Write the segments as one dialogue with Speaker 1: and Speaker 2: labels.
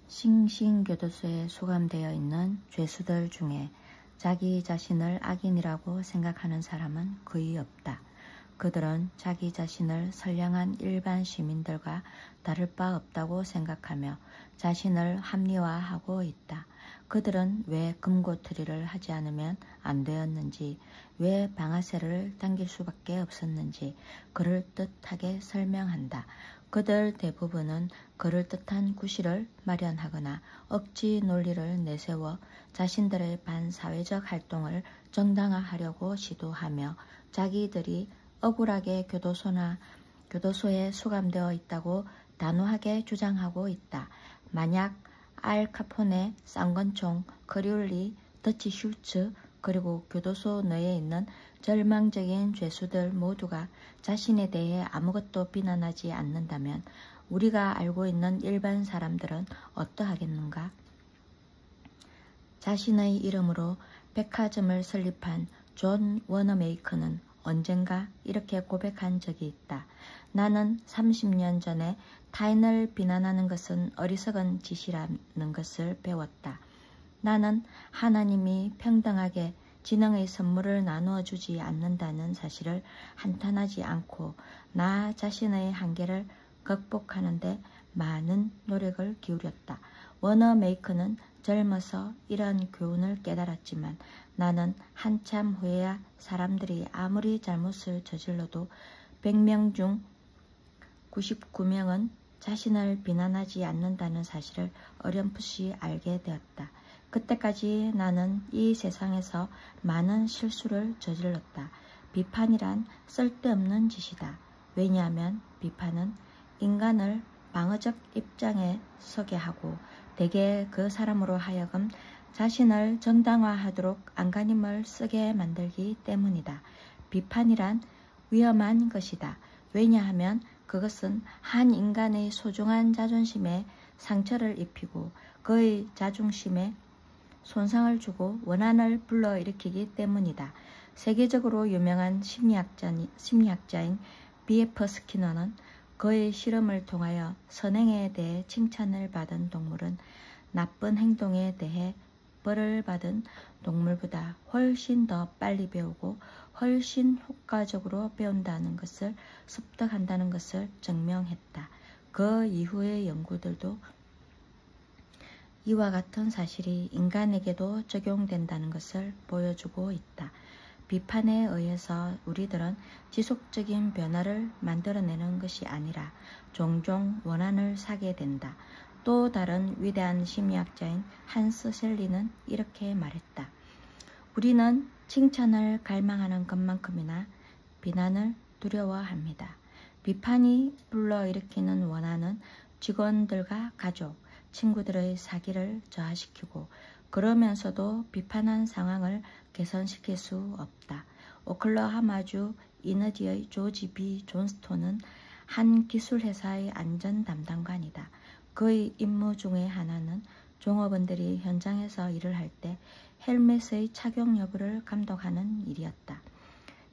Speaker 1: 싱싱교도소에 수감되어 있는 죄수들 중에 자기 자신을 악인이라고 생각하는 사람은 거의 없다. 그들은 자기 자신을 선량한 일반 시민들과 다를 바 없다고 생각하며 자신을 합리화하고 있다. 그들은 왜 금고트리를 하지 않으면 안 되었는지, 왜 방아쇠를 당길 수밖에 없었는지 그럴듯하게 설명한다. 그들 대부분은 그럴듯한 구실을 마련하거나 억지 논리를 내세워 자신들의 반사회적 활동을 정당화하려고 시도하며 자기들이 억울하게 교도소에 수감되어 있다고 단호하게 주장하고 있다. 만약 알 카포네, 쌍권총, 크리올리, 더치 슐츠 그리고 교도소 내에 있는 절망적인 죄수들 모두가 자신에 대해 아무것도 비난하지 않는다면 우리가 알고 있는 일반 사람들은 어떠하겠는가? 자신의 이름으로 백화점을 설립한 존 워너메이커는 언젠가 이렇게 고백한 적이 있다. 나는 30년 전에 타인을 비난하는 것은 어리석은 짓이라는 것을 배웠다. 나는 하나님이 평등하게 지능의 선물을 나누어 주지 않는다는 사실을 한탄하지 않고 나 자신의 한계를 극복하는 데 많은 노력을 기울였다. 워너메이커는 젊어서 이런 교훈을 깨달았지만 나는 한참 후에야 사람들이 아무리 잘못을 저질러도 100명 중 99명은 자신을 비난하지 않는다는 사실을 어렴풋이 알게 되었다. 그때까지 나는 이 세상에서 많은 실수를 저질렀다. 비판이란 쓸데없는 짓이다. 왜냐하면 비판은 인간을 방어적 입장에 서게 하고 대개 그 사람으로 하여금 자신을 정당화하도록 안간힘을 쓰게 만들기 때문이다. 비판이란 위험한 것이다. 왜냐하면 그것은 한 인간의 소중한 자존심에 상처를 입히고 그의 자존심에 손상을 주고 원한을 불러일으키기 때문이다. 세계적으로 유명한 심리학자인 B.F. 스키너는 그의 실험을 통하여 선행에 대해 칭찬을 받은 동물은 나쁜 행동에 대해 벌을 받은 동물보다 훨씬 더 빨리 배우고 훨씬 효과적으로 배운다는 것을 습득한다는 것을 증명했다. 그 이후의 연구들도 이와 같은 사실이 인간에게도 적용된다는 것을 보여주고 있다. 비판에 의해서 우리들은 지속적인 변화를 만들어내는 것이 아니라 종종 원한을 사게 된다. 또 다른 위대한 심리학자인 한스 셀리는 이렇게 말했다. 우리는 칭찬을 갈망하는 것만큼이나 비난을 두려워합니다. 비판이 불러일으키는 원한은 직원들과 가족, 친구들의 사기를 저하시키고 그러면서도 비판한 상황을 개선시킬 수 없다. 오클라호마주 이너지의 조지 B. 존스톤은 한 기술회사의 안전 담당관이다. 그의 임무 중의 하나는 종업원들이 현장에서 일을 할 때 헬멧의 착용 여부를 감독하는 일이었다.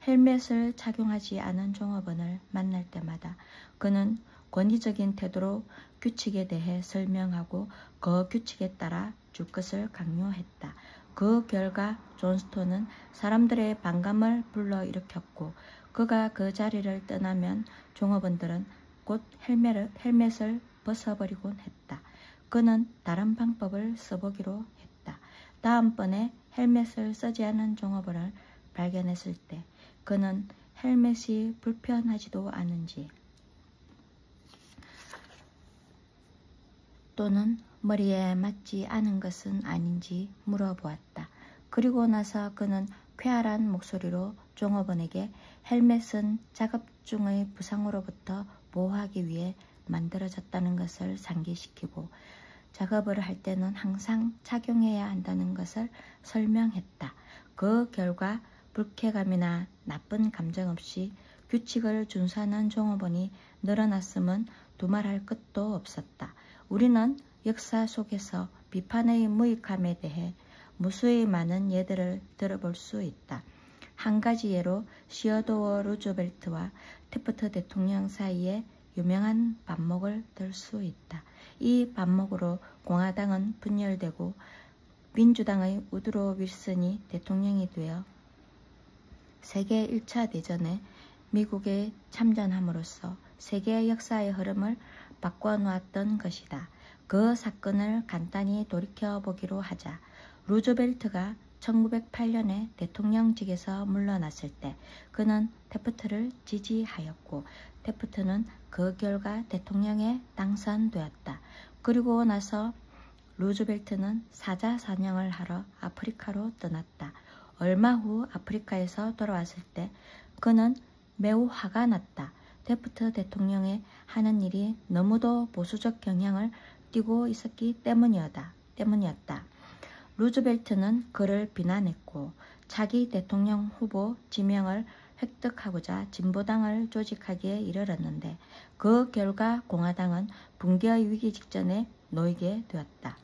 Speaker 1: 헬멧을 착용하지 않은 종업원을 만날 때마다 그는 권위적인 태도로 규칙에 대해 설명하고 그 규칙에 따라 줄 것을 강요했다. 그 결과 존스톤은 사람들의 반감을 불러일으켰고 그가 그 자리를 떠나면 종업원들은 곧 헬멧을 벗어버리곤 했다. 그는 다른 방법을 써보기로 했다. 다음번에 헬멧을 쓰지 않은 종업원을 발견했을 때 그는 헬멧이 불편하지도 않은지 또는 머리에 맞지 않은 것은 아닌지 물어보았다. 그리고 나서 그는 쾌활한 목소리로 종업원에게 헬멧은 작업 중의 부상으로부터 보호하기 위해 만들어졌다는 것을 상기시키고 작업을 할 때는 항상 착용해야 한다는 것을 설명했다. 그 결과 불쾌감이나 나쁜 감정 없이 규칙을 준수하는 종업원이 늘어났음은 두말할 것도 없었다. 우리는 역사 속에서 비판의 무익함에 대해 무수히 많은 예들을 들어볼 수 있다. 한 가지 예로 시어도어 루즈벨트와 태프트 대통령 사이에 유명한 반목을 들 수 있다. 이 반목으로 공화당은 분열되고 민주당의 우드로 윌슨이 대통령이 되어 세계 1차 대전에 미국에 참전함으로써 세계의 역사의 흐름을 바꿔놓았던 것이다. 그 사건을 간단히 돌이켜보기로 하자. 루즈벨트가 1908년에 대통령직에서 물러났을 때 그는 태프트를 지지하였고 태프트는 그 결과 대통령에 당선되었다. 그리고 나서 루즈벨트는 사자사냥을 하러 아프리카로 떠났다. 얼마 후 아프리카에서 돌아왔을 때 그는 매우 화가 났다. 태프트 대통령의 하는 일이 너무도 보수적 경향을 띠고 있었기 때문이었다. 루즈벨트는 그를 비난했고 차기 대통령 후보 지명을 획득하고자 진보당을 조직하기에 이르렀는데 그 결과 공화당은 붕괴의 위기 직전에 놓이게 되었다.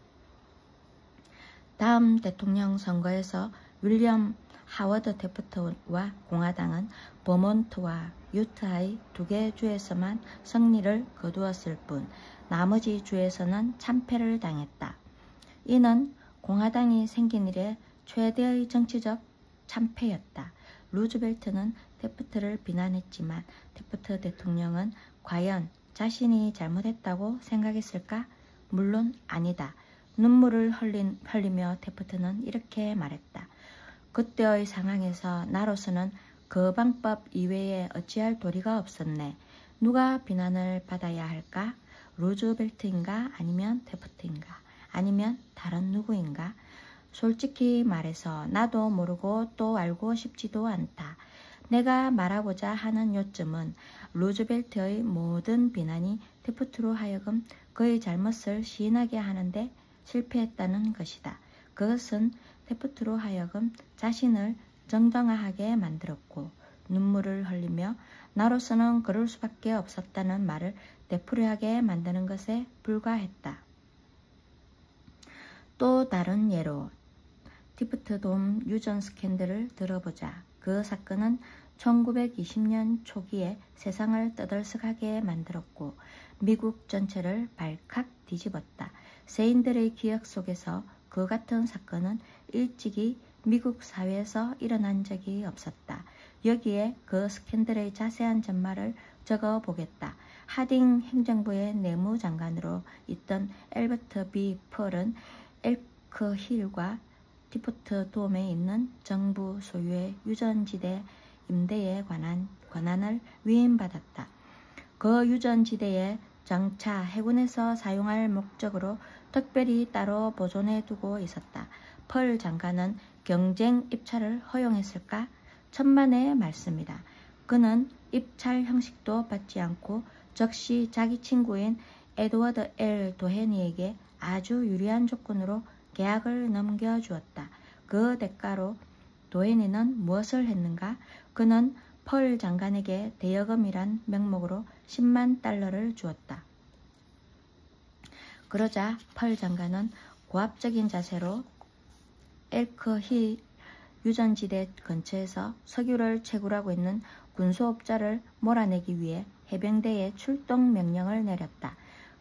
Speaker 1: 다음 대통령 선거에서 윌리엄 하워드 태프트와 공화당은 버몬트와 유타의 2개 주에서만 승리를 거두었을 뿐 나머지 주에서는 참패를 당했다. 이는 공화당이 생긴 이래 최대의 정치적 참패였다. 루즈벨트는 태프트를 비난했지만 태프트 대통령은 과연 자신이 잘못했다고 생각했을까? 물론 아니다. 눈물을 흘리며 태프트는 이렇게 말했다. 그때의 상황에서 나로서는 그 방법 이외에 어찌할 도리가 없었네. 누가 비난을 받아야 할까? 루즈벨트인가? 아니면 태프트인가? 아니면 다른 누구인가? 솔직히 말해서 나도 모르고 또 알고 싶지도 않다. 내가 말하고자 하는 요점은 루즈벨트의 모든 비난이 태프트로 하여금 그의 잘못을 시인하게 하는데 실패했다는 것이다. 그것은 태프트로 하여금 자신을 정당화하게 만들었고 눈물을 흘리며 나로서는 그럴 수밖에 없었다는 말을 되풀이하게 만드는 것에 불과했다. 또 다른 예로 티프트돔 유전 스캔들을 들어보자. 그 사건은 1920년 초기에 세상을 떠들썩하게 만들었고 미국 전체를 발칵 뒤집었다. 세인들의 기억 속에서 그 같은 사건은 일찍이 미국 사회에서 일어난 적이 없었다. 여기에 그 스캔들의 자세한 전말을 적어보겠다. 하딩 행정부의 내무장관으로 있던 엘버트 B. 펄은 엘크 힐과 티프트돔에 있는 정부 소유의 유전지대 임대에 관한 권한을 위임받았다. 그 유전지대에 장차 해군에서 사용할 목적으로 특별히 따로 보존해 두고 있었다. 펄 장관은 경쟁 입찰을 허용했을까? 천만의 말씀이다. 그는 입찰 형식도 받지 않고 즉시 자기 친구인 에드워드 L. 도헤니에게 아주 유리한 조건으로 계약을 넘겨주었다. 그 대가로 도헤니는 무엇을 했는가? 그는 펄 장관에게 대여금이란 명목으로 10만 달러를 주었다. 그러자 펄 장관은 고압적인 자세로 엘크 힐 유전지대 근처에서 석유를 채굴하고 있는 군소업자를 몰아내기 위해 해병대에 출동 명령을 내렸다.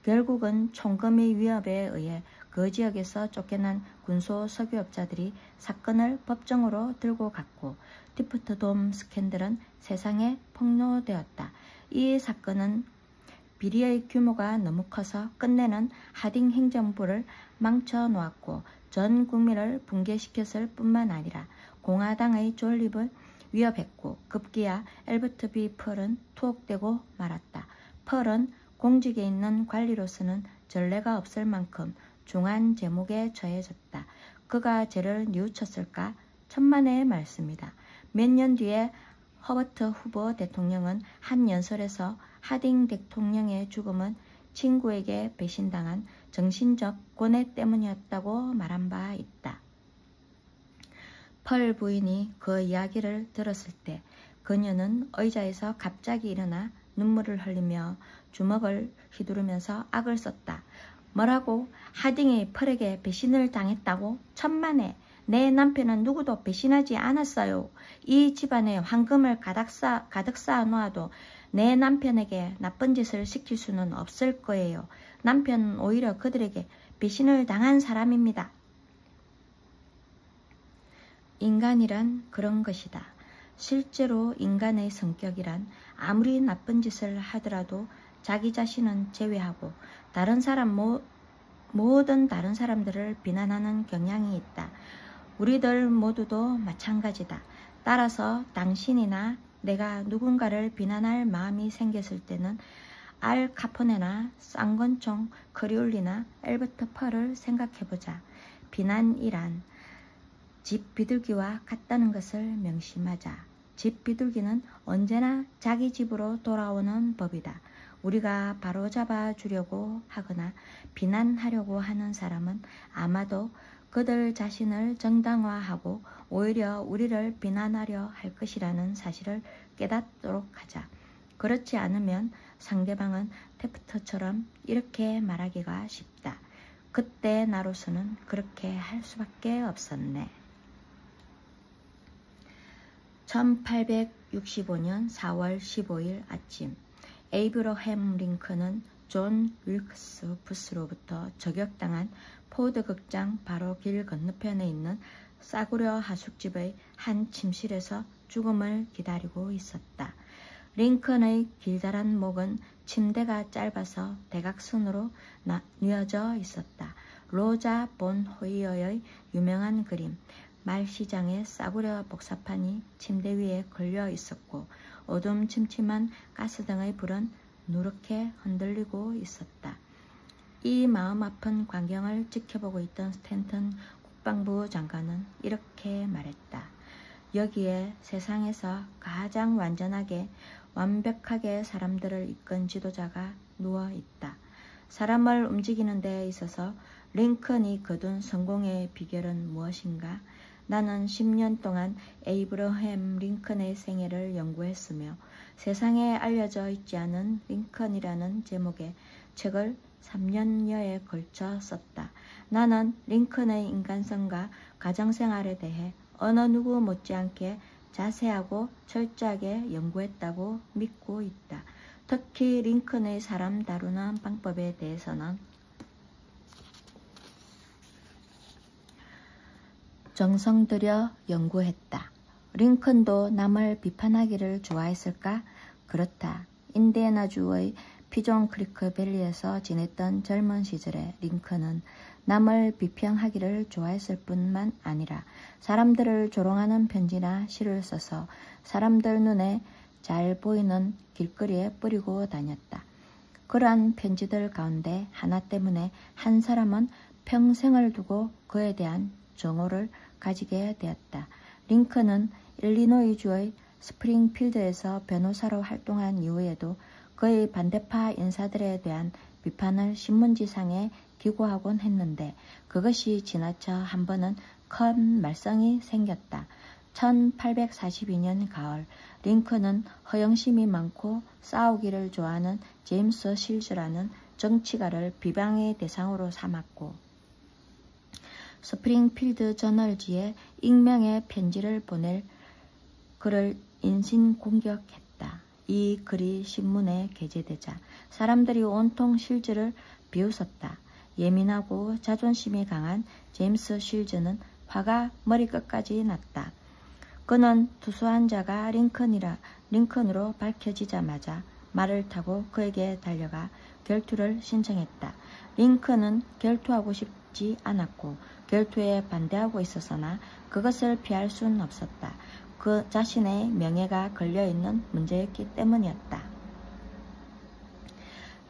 Speaker 1: 결국은 총검의 위협에 의해 그 지역에서 쫓겨난 군소 석유업자들이 사건을 법정으로 들고 갔고 티프트돔 스캔들은 세상에 폭로되었다. 이 사건은 비리의 규모가 너무 커서 끝내는 하딩 행정부를 망쳐놓았고 전 국민을 붕괴시켰을 뿐만 아니라 공화당의 존립을 위협했고 급기야 엘버트 B. 펄은 투옥되고 말았다. 펄은 공직에 있는 관리로서는 전례가 없을 만큼 중한 제목에 처해졌다. 그가 죄를 뉘우쳤을까? 천만의 말씀이다. 몇 년 뒤에 허버트 후보 대통령은 한 연설에서 하딩 대통령의 죽음은 친구에게 배신당한 정신적 고뇌 때문이었다고 말한 바 있다. 펄 부인이 그 이야기를 들었을 때 그녀는 의자에서 갑자기 일어나 눈물을 흘리며 주먹을 휘두르면서 악을 썼다. 뭐라고? 하딩이 펄에게 배신을 당했다고? 천만에! 내 남편은 누구도 배신하지 않았어요. 이 집안에 황금을 가득 쌓아 놓아도 내 남편에게 나쁜 짓을 시킬 수는 없을 거예요. 남편은 오히려 그들에게 배신을 당한 사람입니다. 인간이란 그런 것이다. 실제로 인간의 성격이란 아무리 나쁜 짓을 하더라도 자기 자신은 제외하고 모든 다른 사람들을 비난하는 경향이 있다. 우리들 모두도 마찬가지다. 따라서 당신이나 내가 누군가를 비난할 마음이 생겼을 때는 알 카포네나 쌍권총 크리올리나 엘버트 펄을 생각해보자. 비난이란 집 비둘기와 같다는 것을 명심하자. 집 비둘기는 언제나 자기 집으로 돌아오는 법이다. 우리가 바로잡아 주려고 하거나 비난하려고 하는 사람은 아마도 그들 자신을 정당화하고 오히려 우리를 비난하려 할 것이라는 사실을 깨닫도록 하자. 그렇지 않으면 상대방은 테프트처럼 이렇게 말하기가 쉽다. 그때 나로서는 그렇게 할 수밖에 없었네. 1865년 4월 15일 아침, 에이브러햄 링컨은 존 윌크스 부스로부터 저격당한 포드 극장 바로 길 건너편에 있는 싸구려 하숙집의 한 침실에서 죽음을 기다리고 있었다. 링컨의 길다란 목은 침대가 짧아서 대각선으로 뉘어져 있었다. 로자 본 호이어의 유명한 그림, 말시장의 싸구려 복사판이 침대 위에 걸려 있었고 어둠침침한 가스등의 불은 누렇게 흔들리고 있었다. 이 마음 아픈 광경을 지켜보고 있던 스탠턴 국방부 장관은 이렇게 말했다. 여기에 세상에서 가장 완벽하게 사람들을 이끈 지도자가 누워있다. 사람을 움직이는 데 있어서 링컨이 거둔 성공의 비결은 무엇인가? 나는 10년 동안 에이브러햄 링컨의 생애를 연구했으며 세상에 알려져 있지 않은 링컨이라는 제목의 책을 3년여에 걸쳐 썼다. 나는 링컨의 인간성과 가정생활에 대해 어느 누구 못지않게 자세하고 철저하게 연구했다고 믿고 있다. 특히 링컨의 사람 다루는 방법에 대해서는 정성 들여 연구했다. 링컨도 남을 비판하기를 좋아했을까? 그렇다. 인디애나주의 피존 크리크 밸리에서 지냈던 젊은 시절에 링컨은 남을 비평하기를 좋아했을 뿐만 아니라 사람들을 조롱하는 편지나 시를 써서 사람들 눈에 잘 보이는 길거리에 뿌리고 다녔다. 그러한 편지들 가운데 하나 때문에 한 사람은 평생을 두고 그에 대한 정오를 가지게 되었다. 링컨은 일리노이주의 스프링필드에서 변호사로 활동한 이후에도 그의 반대파 인사들에 대한 비판을 신문지상에 기고하곤 했는데 그것이 지나쳐 한 번은 큰 말썽이 생겼다. 1842년 가을, 링컨은 허영심이 많고 싸우기를 좋아하는 제임스 실즈라는 정치가를 비방의 대상으로 삼았고 스프링필드 저널지에 익명의 편지를 보낼 그를 인신공격했다. 이 글이 신문에 게재되자 사람들이 온통 실즈를 비웃었다. 예민하고 자존심이 강한 제임스 실즈는 화가 머리끝까지 났다. 그는 투수한 자가 링컨으로 밝혀지자마자 말을 타고 그에게 달려가 결투를 신청했다. 링컨은 결투하고 싶지 않았고 결투에 반대하고 있었으나 그것을 피할 수는 없었다. 그 자신의 명예가 걸려있는 문제였기 때문이었다.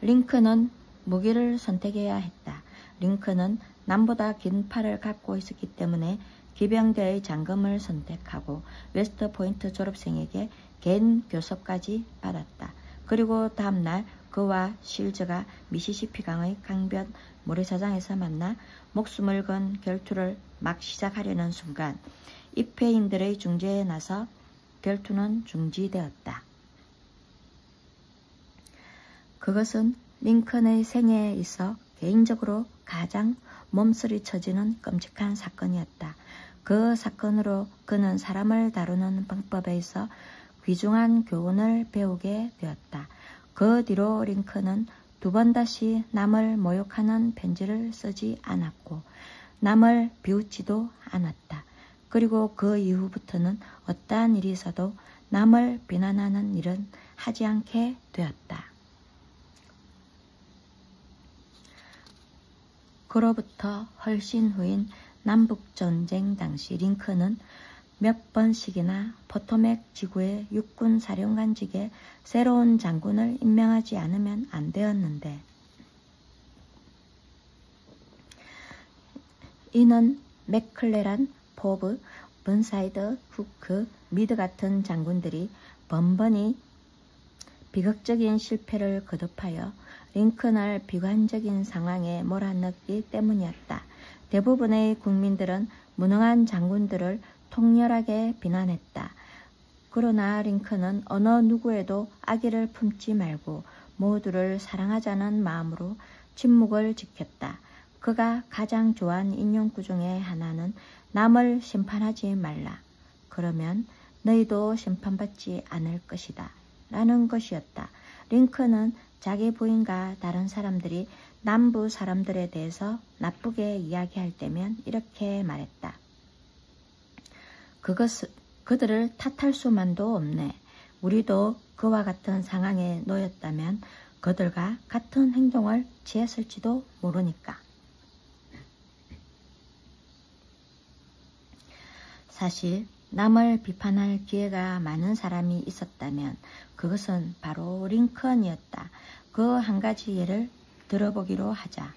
Speaker 1: 링컨은 무기를 선택해야 했다. 링컨은 남보다 긴 팔을 갖고 있었기 때문에 기병대의 장검을 선택하고 웨스트포인트 졸업생에게 개인 교섭까지 받았다. 그리고 다음날 그와 실즈가 미시시피강의 강변 모래사장에서 만나 목숨을 건 결투를 막 시작하려는 순간 입회인들의 중재에 나서 결투는 중지되었다. 그것은 링컨의 생애에 있어 개인적으로 가장 몸서리 쳐지는 끔찍한 사건이었다. 그 사건으로 그는 사람을 다루는 방법에 있어 귀중한 교훈을 배우게 되었다. 그 뒤로 링컨은 두 번 다시 남을 모욕하는 편지를 쓰지 않았고 남을 비웃지도 않았다. 그리고 그 이후부터는 어떠한 일이 있어도 남을 비난하는 일은 하지 않게 되었다. 그로부터 훨씬 후인 남북전쟁 당시 링컨은 몇 번씩이나 포토맥 지구의 육군 사령관직에 새로운 장군을 임명하지 않으면 안 되었는데 이는 맥클레란, 포브, 번사이드, 후크, 미드 같은 장군들이 번번이 비극적인 실패를 거듭하여 링컨을 비관적인 상황에 몰아넣기 때문이었다. 대부분의 국민들은 무능한 장군들을 통렬하게 비난했다. 그러나 링컨은 어느 누구에도 악의를 품지 말고 모두를 사랑하자는 마음으로 침묵을 지켰다. 그가 가장 좋아하는 인용구 중에 하나는 남을 심판하지 말라. 그러면 너희도 심판받지 않을 것이다. 라는 것이었다. 링컨은 자기 부인과 다른 사람들이 남부 사람들에 대해서 나쁘게 이야기할 때면 이렇게 말했다. 그들을 탓할 수만도 없네. 우리도 그와 같은 상황에 놓였다면 그들과 같은 행동을 취했을지도 모르니까. 사실 남을 비판할 기회가 많은 사람이 있었다면 그것은 바로 링컨이었다. 그 한 가지 예를 들어보기로 하자.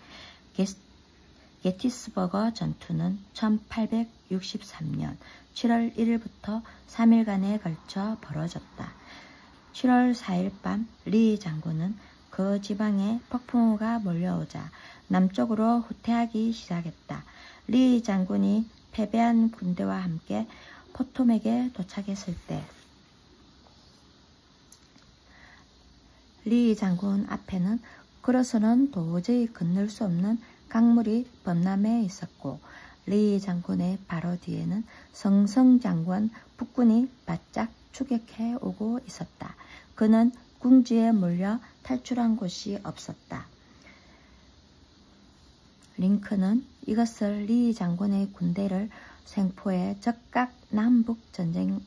Speaker 1: 게티스버거 전투는 1863년 7월 1일부터 3일간에 걸쳐 벌어졌다. 7월 4일 밤 리 장군은 그 지방에 폭풍우가 몰려오자 남쪽으로 후퇴하기 시작했다. 리 장군이 패배한 군대와 함께 포토맥에 도착했을 때 리 장군 앞에는 걸어서는 도저히 건널 수 없는 강물이 범람해 있었고 리 장군의 바로 뒤에는 성성장군 북군이 바짝 추격해 오고 있었다. 그는 궁지에 몰려 탈출한 곳이 없었다. 링컨은 이것을 리 장군의 군대를 생포해 적각 남북 전쟁을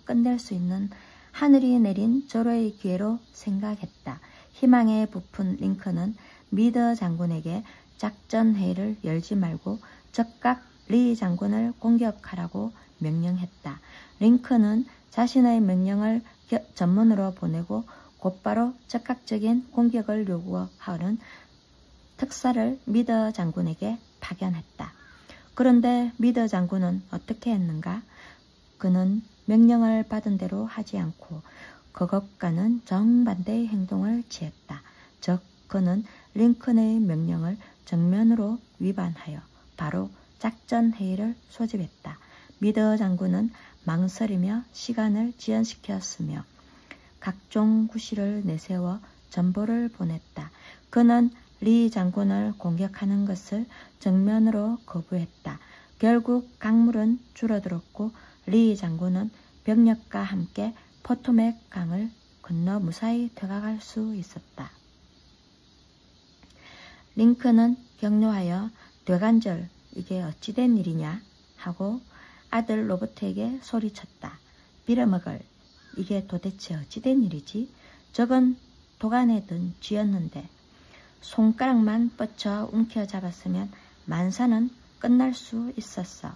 Speaker 1: 끝낼 수 있는 하늘이 내린 절호의 기회로 생각했다. 희망에 부푼 링컨은 미드 장군에게 작전 회의를 열지 말고 적각 리 장군을 공격하라고 명령했다. 링컨은 자신의 명령을 전문으로 보내고 곧바로 적극적인 공격을 요구하는 특사를 미드 장군에게 파견했다. 그런데 미드 장군은 어떻게 했는가? 그는 명령을 받은 대로 하지 않고 그것과는 정반대의 행동을 취했다. 즉 그는 링컨의 명령을 정면으로 위반하여 바로 작전 회의를 소집했다. 미드 장군은 망설이며 시간을 지연시켰으며 각종 구실을 내세워 전보를 보냈다. 그는 리 장군을 공격하는 것을 정면으로 거부했다. 결국 강물은 줄어들었고 리 장군은 병력과 함께 포토맥 강을 건너 무사히 되어갈 수 있었다. 링컨은 격려하여 되간절 이게 어찌된 일이냐 하고 아들 로버트에게 소리쳤다. 빌어먹을 이게 도대체 어찌된 일이지? 저건 도간에 든 쥐였는데 손가락만 뻗쳐 움켜잡았으면 만사는 끝날 수 있었어.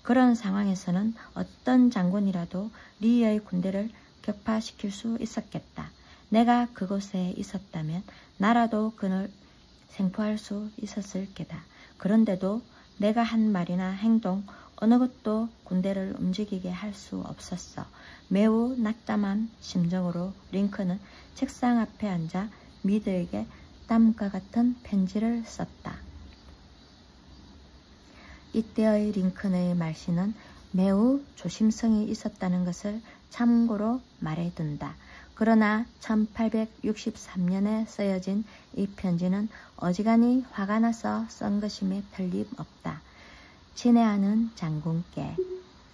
Speaker 1: 그런 상황에서는 어떤 장군이라도 리의 군대를 격파시킬 수 있었겠다. 내가 그곳에 있었다면 나라도 그를 생포할 수 있었을 게다. 그런데도 내가 한 말이나 행동 어느 것도 군대를 움직이게 할 수 없었어. 매우 낙담한 심정으로 링컨은 책상 앞에 앉아 미드에게 다음과 같은 편지를 썼다. 이때의 링컨의 말씨는 매우 조심성이 있었다는 것을 참고로 말해둔다. 그러나 1863년에 쓰여진 이 편지는 어지간히 화가 나서 쓴 것임에 틀림없다. 친애하는 장군께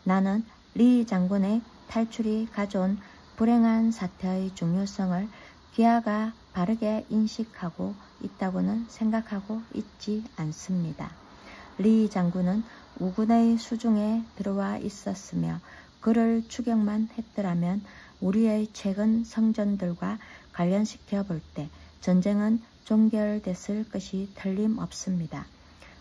Speaker 1: 나는 리 장군의 탈출이 가져온 불행한 사태의 중요성을 기아가 바르게 인식하고 있다고는 생각하고 있지 않습니다. 리 장군은 우군의 수중에 들어와 있었으며 그를 추격만 했더라면 우리의 최근 성전들과 관련시켜 볼 때 전쟁은 종결됐을 것이 틀림없습니다.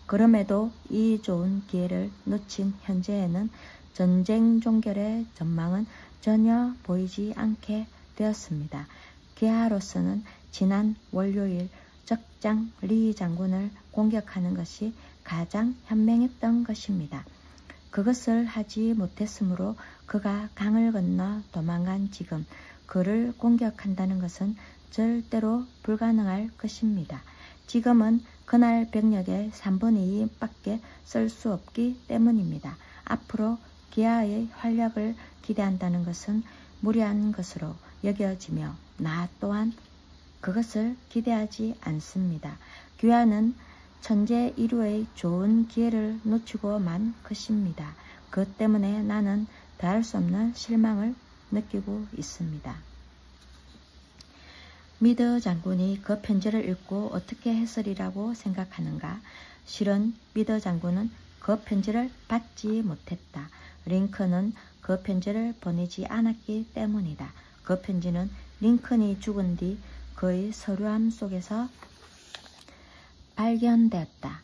Speaker 1: 그럼에도 이 좋은 기회를 놓친 현재에는 전쟁 종결의 전망은 전혀 보이지 않게 되었습니다. 기아로서는 지난 월요일 적장 리 장군을 공격하는 것이 가장 현명했던 것입니다. 그것을 하지 못했으므로 그가 강을 건너 도망간 지금 그를 공격한다는 것은 절대로 불가능할 것입니다. 지금은 그날 병력의 3분의 2밖에 쓸 수 없기 때문입니다. 앞으로 기아의 활약을 기대한다는 것은 무리한 것으로 여겨지며 나 또한 그것을 기대하지 않습니다. 기아는 천재 이루의 좋은 기회를 놓치고 만 것입니다. 그 때문에 나는 더할 수 없는 실망을 느끼고 있습니다. 미드 장군이 그 편지를 읽고 어떻게 했으리라고 생각하는가? 실은 미드 장군은 그 편지를 받지 못했다. 링컨은 그 편지를 보내지 않았기 때문이다. 그 편지는 링컨이 죽은 뒤 그의 서류함 속에서 발견되었다.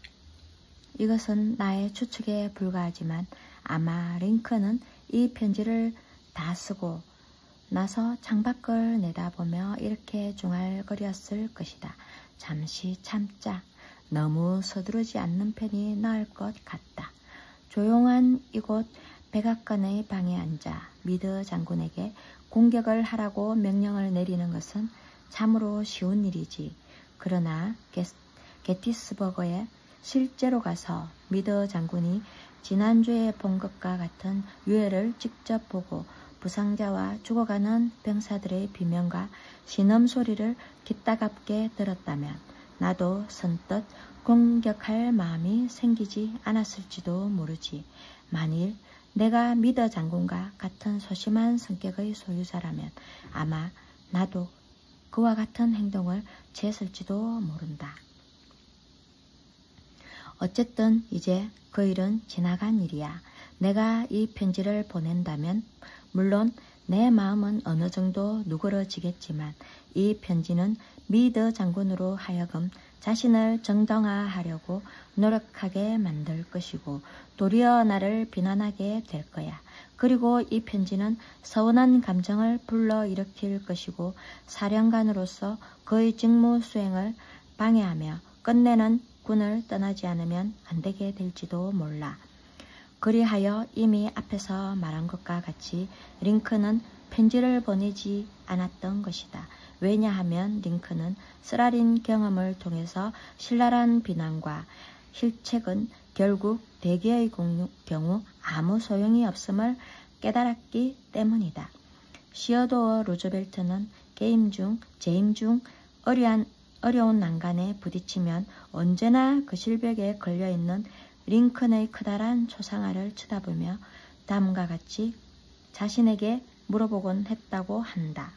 Speaker 1: 이것은 나의 추측에 불과하지만 아마 링컨은 이 편지를 다 쓰고 나서 창밖을 내다보며 이렇게 중얼거렸을 것이다. 잠시 참자. 너무 서두르지 않는 편이 나을 것 같다. 조용한 이곳 백악관의 방에 앉아 미드 장군에게 공격을 하라고 명령을 내리는 것은 참으로 쉬운 일이지. 그러나 게티스버그에 실제로 가서 미드 장군이 지난주에 본 것과 같은 유해를 직접 보고 부상자와 죽어가는 병사들의 비명과 신음소리를 기따갑게 들었다면 나도 선뜻 공격할 마음이 생기지 않았을지도 모르지. 만일 내가 미드 장군과 같은 소심한 성격의 소유자라면 아마 나도 그와 같은 행동을 취했을지도 모른다. 어쨌든 이제 그 일은 지나간 일이야. 내가 이 편지를 보낸다면 물론 내 마음은 어느 정도 누그러지겠지만 이 편지는 미드 장군으로 하여금 자신을 정당화하려고 노력하게 만들 것이고 도리어 나를 비난하게 될 거야. 그리고 이 편지는 서운한 감정을 불러일으킬 것이고 사령관으로서 그의 직무 수행을 방해하며 끝내는 군을 떠나지 않으면 안 되게 될지도 몰라. 그리하여 이미 앞에서 말한 것과 같이 링컨은 편지를 보내지 않았던 것이다. 왜냐하면 링컨은 쓰라린 경험을 통해서 신랄한 비난과 힐책은 결국 대개의 경우 아무 소용이 없음을 깨달았기 때문이다. 시어도어 루즈벨트는 재임 중 어려운 난간에 부딪히면 언제나 그 실벽에 걸려있는 링컨의 커다란 초상화를 쳐다보며 다음과 같이 자신에게 물어보곤 했다고 한다.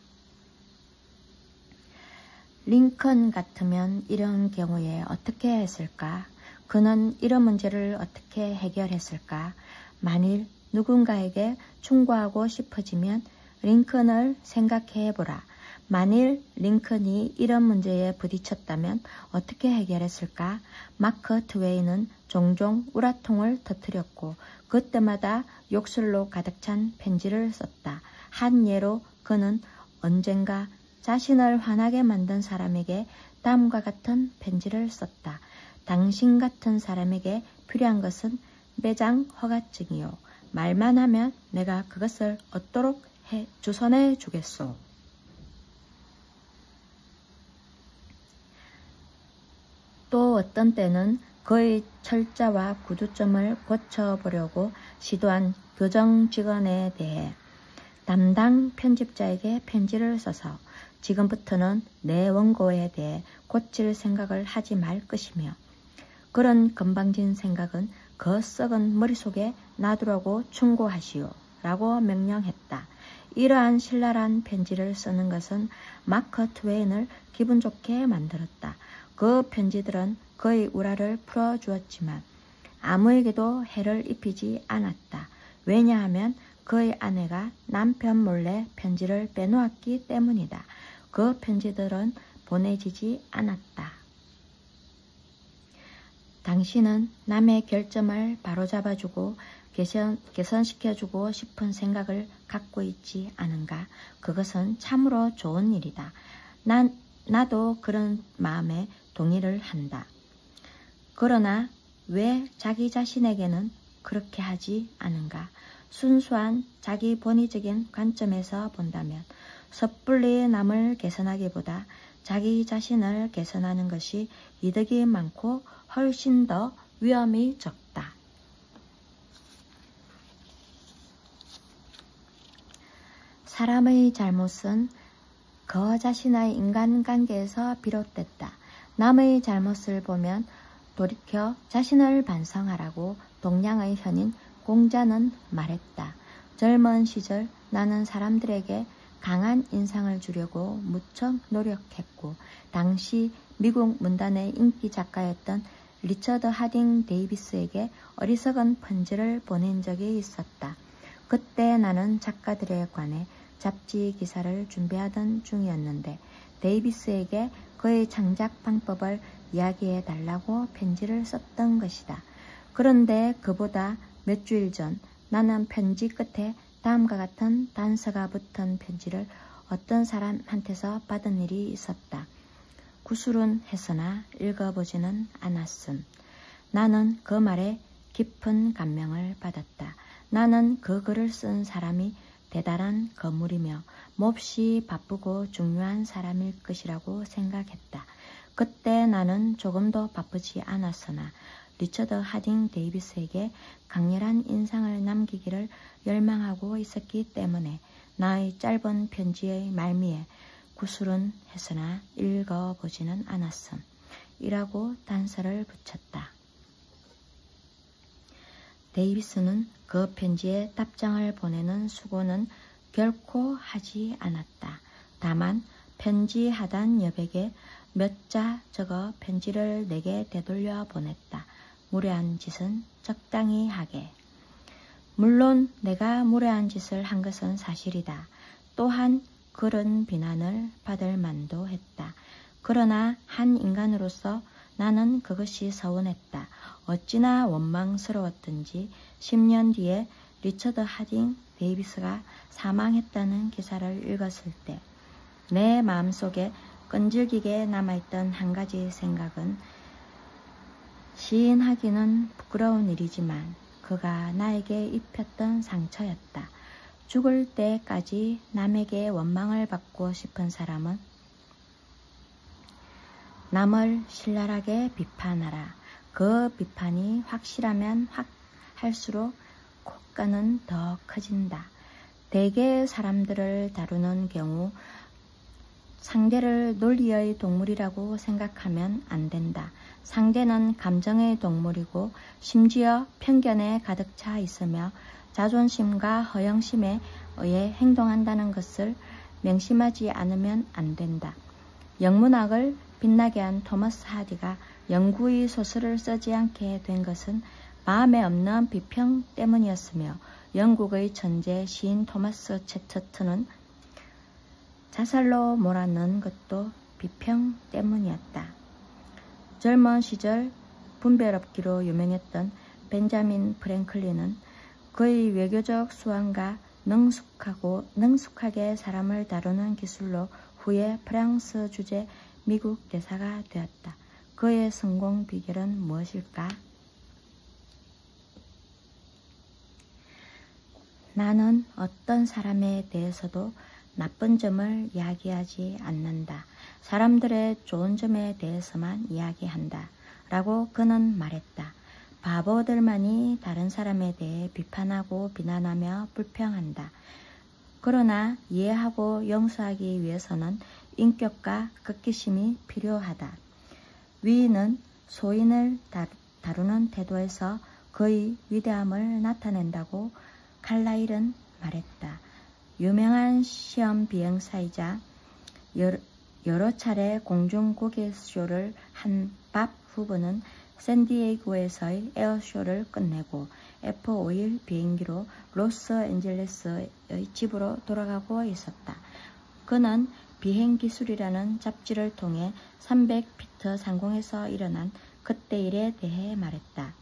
Speaker 1: 링컨 같으면 이런 경우에 어떻게 했을까? 그는 이런 문제를 어떻게 해결했을까? 만일 누군가에게 충고하고 싶어지면 링컨을 생각해보라. 만일 링컨이 이런 문제에 부딪혔다면 어떻게 해결했을까? 마크 트웨이는 종종 우라통을 터뜨렸고 그때마다 욕설로 가득 찬 편지를 썼다. 한 예로 그는 언젠가 자신을 화나게 만든 사람에게 다음과 같은 편지를 썼다. 당신 같은 사람에게 필요한 것은 매장 허가증이요. 말만 하면 내가 그것을 얻도록 주선해 주겠소. 또 어떤 때는 그의 철자와 구두점을 고쳐보려고 시도한 교정 직원에 대해 담당 편집자에게 편지를 써서 지금부터는 내 원고에 대해 고칠 생각을 하지 말 것이며 그런 건방진 생각은 그 썩은 머릿속에 놔두라고 충고하시오 라고 명령했다. 이러한 신랄한 편지를 쓰는 것은 마크 트웨인을 기분 좋게 만들었다. 그 편지들은 그의 우라를 풀어주었지만 아무에게도 해를 입히지 않았다. 왜냐하면 그의 아내가 남편 몰래 편지를 빼놓았기 때문이다. 그 편지들은 보내지지 않았다. 당신은 남의 결점을 바로잡아주고 개선시켜주고 싶은 생각을 갖고 있지 않은가? 그것은 참으로 좋은 일이다. 나도 그런 마음에 동의를 한다. 그러나 왜 자기 자신에게는 그렇게 하지 않은가? 순수한 자기 본의적인 관점에서 본다면 섣불리 남을 개선하기보다 자기 자신을 개선하는 것이 이득이 많고 훨씬 더 위험이 적다. 사람의 잘못은 그 자신의 인간관계에서 비롯됐다. 남의 잘못을 보면 돌이켜 자신을 반성하라고 동양의 현인 공자는 말했다. 젊은 시절 나는 사람들에게 강한 인상을 주려고 무척 노력했고 당시 미국 문단의 인기 작가였던 리처드 하딩 데이비스에게 어리석은 편지를 보낸 적이 있었다. 그때 나는 작가들에 관해 잡지 기사를 준비하던 중이었는데 데이비스에게 그의 창작 방법을 이야기해 달라고 편지를 썼던 것이다. 그런데 그보다 몇 주일 전 나는 편지 끝에 다음과 같은 단서가 붙은 편지를 어떤 사람한테서 받은 일이 있었다. 구술은 했으나 읽어보지는 않았음. 나는 그 말에 깊은 감명을 받았다. 나는 그 글을 쓴 사람이 대단한 거물이며 몹시 바쁘고 중요한 사람일 것이라고 생각했다. 그때 나는 조금도 바쁘지 않았으나 리처드 하딩 데이비스에게 강렬한 인상을 남기기를 열망하고 있었기 때문에 나의 짧은 편지의 말미에 구술은 했으나 읽어보지는 않았음. 이라고 단서를 붙였다. 데이비스는 그 편지에 답장을 보내는 수고는 결코 하지 않았다. 다만 편지 하단 여백에 몇 자 적어 편지를 내게 되돌려 보냈다. 무례한 짓은 적당히 하게. 물론 내가 무례한 짓을 한 것은 사실이다. 또한 그런 비난을 받을 만도 했다. 그러나 한 인간으로서 나는 그것이 서운했다. 어찌나 원망스러웠던지 10년 뒤에 리처드 하딩 데이비스가 사망했다는 기사를 읽었을 때 내 마음속에 끈질기게 남아있던 한 가지 생각은 시인하기는 부끄러운 일이지만 그가 나에게 입혔던 상처였다. 죽을 때까지 남에게 원망을 받고 싶은 사람은 남을 신랄하게 비판하라. 그 비판이 확실하면 할수록 콧가는 더 커진다. 대개 사람들을 다루는 경우 상대를 논리의 동물이라고 생각하면 안 된다. 상대는 감정의 동물이고 심지어 편견에 가득 차 있으며 자존심과 허영심에 의해 행동한다는 것을 명심하지 않으면 안 된다. 영문학을 빛나게 한 토머스 하디가 영구히 소설을 쓰지 않게 된 것은 마음에 없는 비평 때문이었으며 영국의 천재 시인 토마스 체스터턴은 자살로 몰아넣은 것도 비평 때문이었다. 젊은 시절 분별 없기로 유명했던 벤자민 프랭클린은 그의 외교적 수완과 능숙하게 사람을 다루는 기술로 후에 프랑스 주재 미국 대사가 되었다. 그의 성공 비결은 무엇일까? 나는 어떤 사람에 대해서도 나쁜 점을 이야기하지 않는다. 사람들의 좋은 점에 대해서만 이야기한다. 라고 그는 말했다. 바보들만이 다른 사람에 대해 비판하고 비난하며 불평한다. 그러나 이해하고 용서하기 위해서는 인격과 극기심이 필요하다. 위인은 소인을 다루는 태도에서 그의 위대함을 나타낸다고 칼라일은 말했다. 유명한 시험 비행사이자 여러 차례 공중 고개쇼를 한 밥 후보는 샌디에이고에서의 에어쇼를 끝내고 F-51 비행기로 로스앤젤레스의 집으로 돌아가고 있었다. 그는 비행기술이라는 잡지를 통해 300피트 상공에서 일어난 그때 일에 대해 말했다.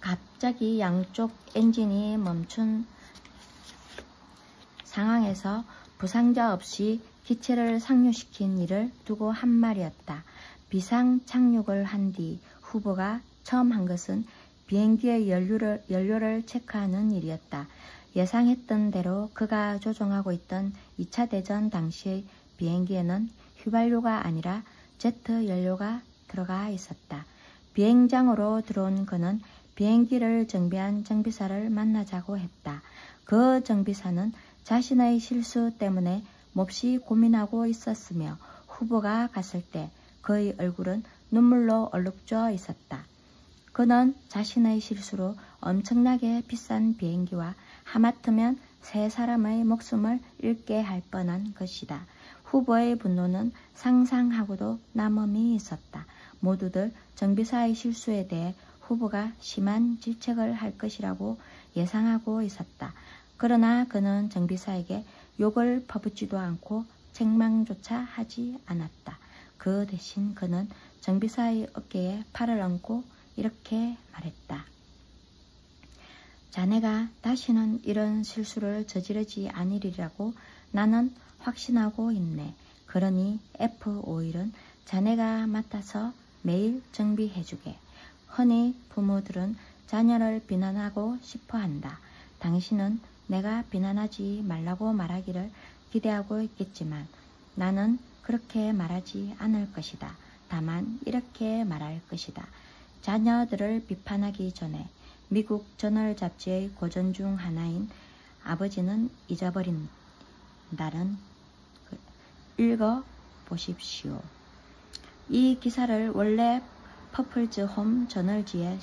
Speaker 1: 갑자기 양쪽 엔진이 멈춘 상황에서 부상자 없이 기체를 상륙시킨 일을 두고 한 말이었다. 비상 착륙을 한 뒤 후보가 처음 한 것은 비행기의 연료를 체크하는 일이었다. 예상했던 대로 그가 조종하고 있던 2차 대전 당시의 비행기에는 휘발유가 아니라 제트 연료가 들어가 있었다. 비행장으로 들어온 그는 비행기를 정비한 정비사를 만나자고 했다. 그 정비사는 자신의 실수 때문에 몹시 고민하고 있었으며 후보가 갔을 때 그의 얼굴은 눈물로 얼룩져 있었다. 그는 자신의 실수로 엄청나게 비싼 비행기와 하마터면 세 사람의 목숨을 잃게 할 뻔한 것이다. 후보의 분노는 상상하고도 남음이 있었다. 모두들 정비사의 실수에 대해 후보가 심한 질책을 할 것이라고 예상하고 있었다. 그러나 그는 정비사에게 욕을 퍼붓지도 않고 책망조차 하지 않았다. 그 대신 그는 정비사의 어깨에 팔을 얹고 이렇게 말했다. 자네가 다시는 이런 실수를 저지르지 않으리라고 나는 확신하고 있네. 그러니 F-51은 자네가 맡아서 매일 정비해주게. 흔히 부모들은 자녀를 비난하고 싶어한다. 당신은 내가 비난하지 말라고 말하기를 기대하고 있겠지만 나는 그렇게 말하지 않을 것이다. 다만 이렇게 말할 것이다. 자녀들을 비판하기 전에 미국 저널 잡지의 고전 중 하나인 아버지는 잊어버린 날은 읽어 보십시오. 이 기사를 원래 퍼플즈 홈 저널지에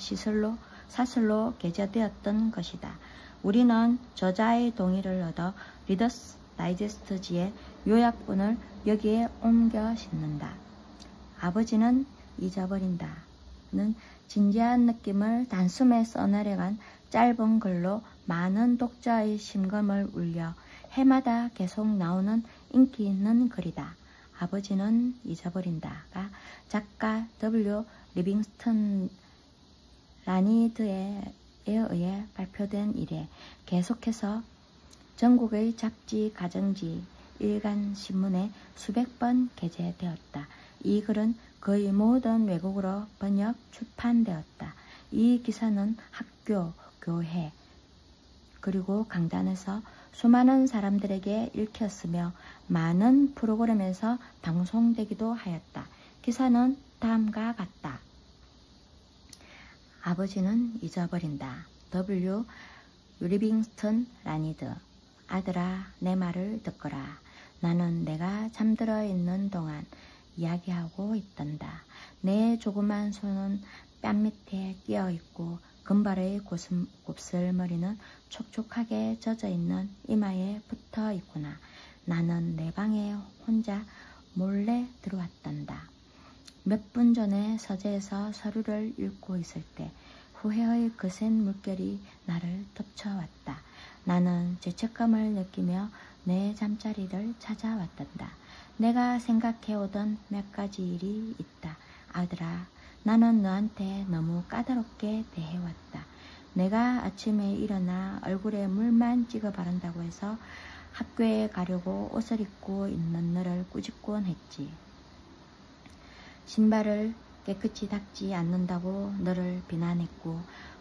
Speaker 1: 사설로 게재되었던 것이다. 우리는 저자의 동의를 얻어 리더스 다이제스트지의 요약본을 여기에 옮겨 싣는다. 아버지는 잊어버린다는 진지한 느낌을 단숨에 써내려간 짧은 글로 많은 독자의 심금을 울려 해마다 계속 나오는 인기 있는 글이다. 아버지는 잊어버린다가 작가 W. 리빙스턴 라니드에 의해 발표된 이래 계속해서 전국의 잡지, 가정지, 일간 신문에 수백 번 게재되었다. 이 글은 거의 모든 외국어로 번역, 출판되었다. 이 기사는 학교, 교회, 그리고 강단에서 수많은 사람들에게 읽혔으며 많은 프로그램에서 방송되기도 하였다. 기사는 다음과 같다. 아버지는 잊어버린다. W. 리빙스턴 라니드. 아들아, 내 말을 듣거라. 나는 내가 잠들어 있는 동안 이야기하고 있단다. 내 조그만 손은 뺨 밑에 끼어 있고 금발의 곱슬머리는 촉촉하게 젖어 있는 이마에 붙어 있구나. 나는 내 방에 혼자 몰래 들어왔단다. 몇 분 전에 서재에서 서류를 읽고 있을 때 후회의 거센 물결이 나를 덮쳐왔다. 나는 죄책감을 느끼며 내 잠자리를 찾아왔단다. 내가 생각해오던 몇 가지 일이 있다. 아들아, 나는 너한테 너무 까다롭게 대해왔다. 내가 아침에 일어나 얼굴에 물만 찍어 바른다고 해서 학교에 가려고 옷을 입고 있는 너를 꾸짖곤 했지. 신발을 깨끗이 닦지 않는다고 너를 비난했고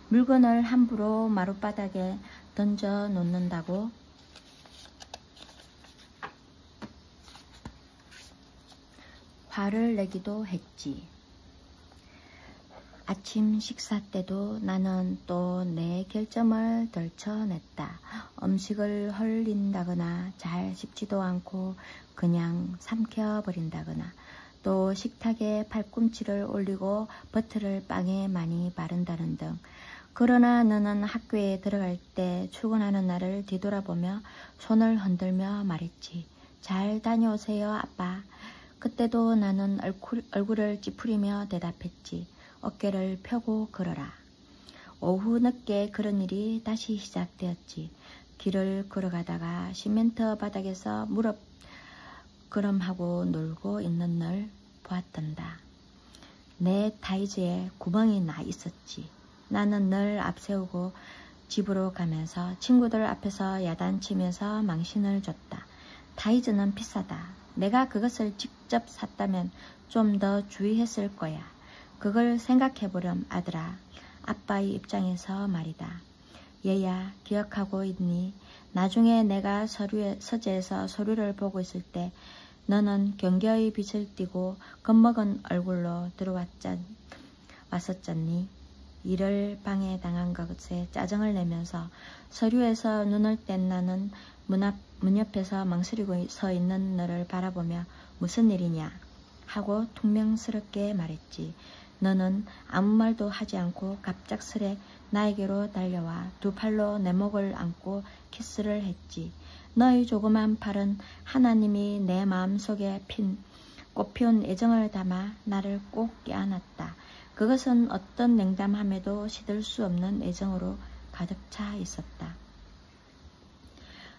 Speaker 1: 물건을 함부로 마룻바닥에 던져 놓는다고 화를 내기도 했지. 아침 식사 때도 나는 또 내 결점을 덜쳐냈다. 음식을 헐린다거나 잘 씹지도 않고 그냥 삼켜버린다거나 또 식탁에 팔꿈치를 올리고 버터를 빵에 많이 바른다는 등 그러나 너는 학교에 들어갈 때 출근하는 날을 뒤돌아보며 손을 흔들며 말했지. 잘 다녀오세요, 아빠. 그때도 나는 얼굴을 찌푸리며 대답했지. 어깨를 펴고 걸어라. 오후 늦게 그런 일이 다시 시작되었지. 길을 걸어가다가 시멘트 바닥에서 무릎 그럼하고 놀고 있는 널 보았단다. 내 타이즈에 구멍이 나 있었지. 나는 널 앞세우고 집으로 가면서 친구들 앞에서 야단치면서 망신을 줬다. 타이즈는 비싸다. 내가 그것을 직접 샀다면 좀 더 주의했을 거야. 그걸 생각해보렴, 아들아. 아빠의 입장에서 말이다. 얘야, 기억하고 있니? 나중에 내가 서재에서 서류를 보고 있을 때 너는 경계의 빛을 띠고 겁먹은 얼굴로 왔었잖니? 일을 방해당한 것에 짜증을 내면서 서류에서 눈을 뗀 나는 문 옆에서 망설이고 서 있는 너를 바라보며 무슨 일이냐 하고 퉁명스럽게 말했지. 너는 아무 말도 하지 않고 갑작스레 나에게로 달려와 두 팔로 내 목을 안고 키스를 했지. 너의 조그만 팔은 하나님이 내 마음속에 꽃피운 애정을 담아 나를 꼭 껴안았다. 그것은 어떤 냉담함에도 시들 수 없는 애정으로 가득 차 있었다.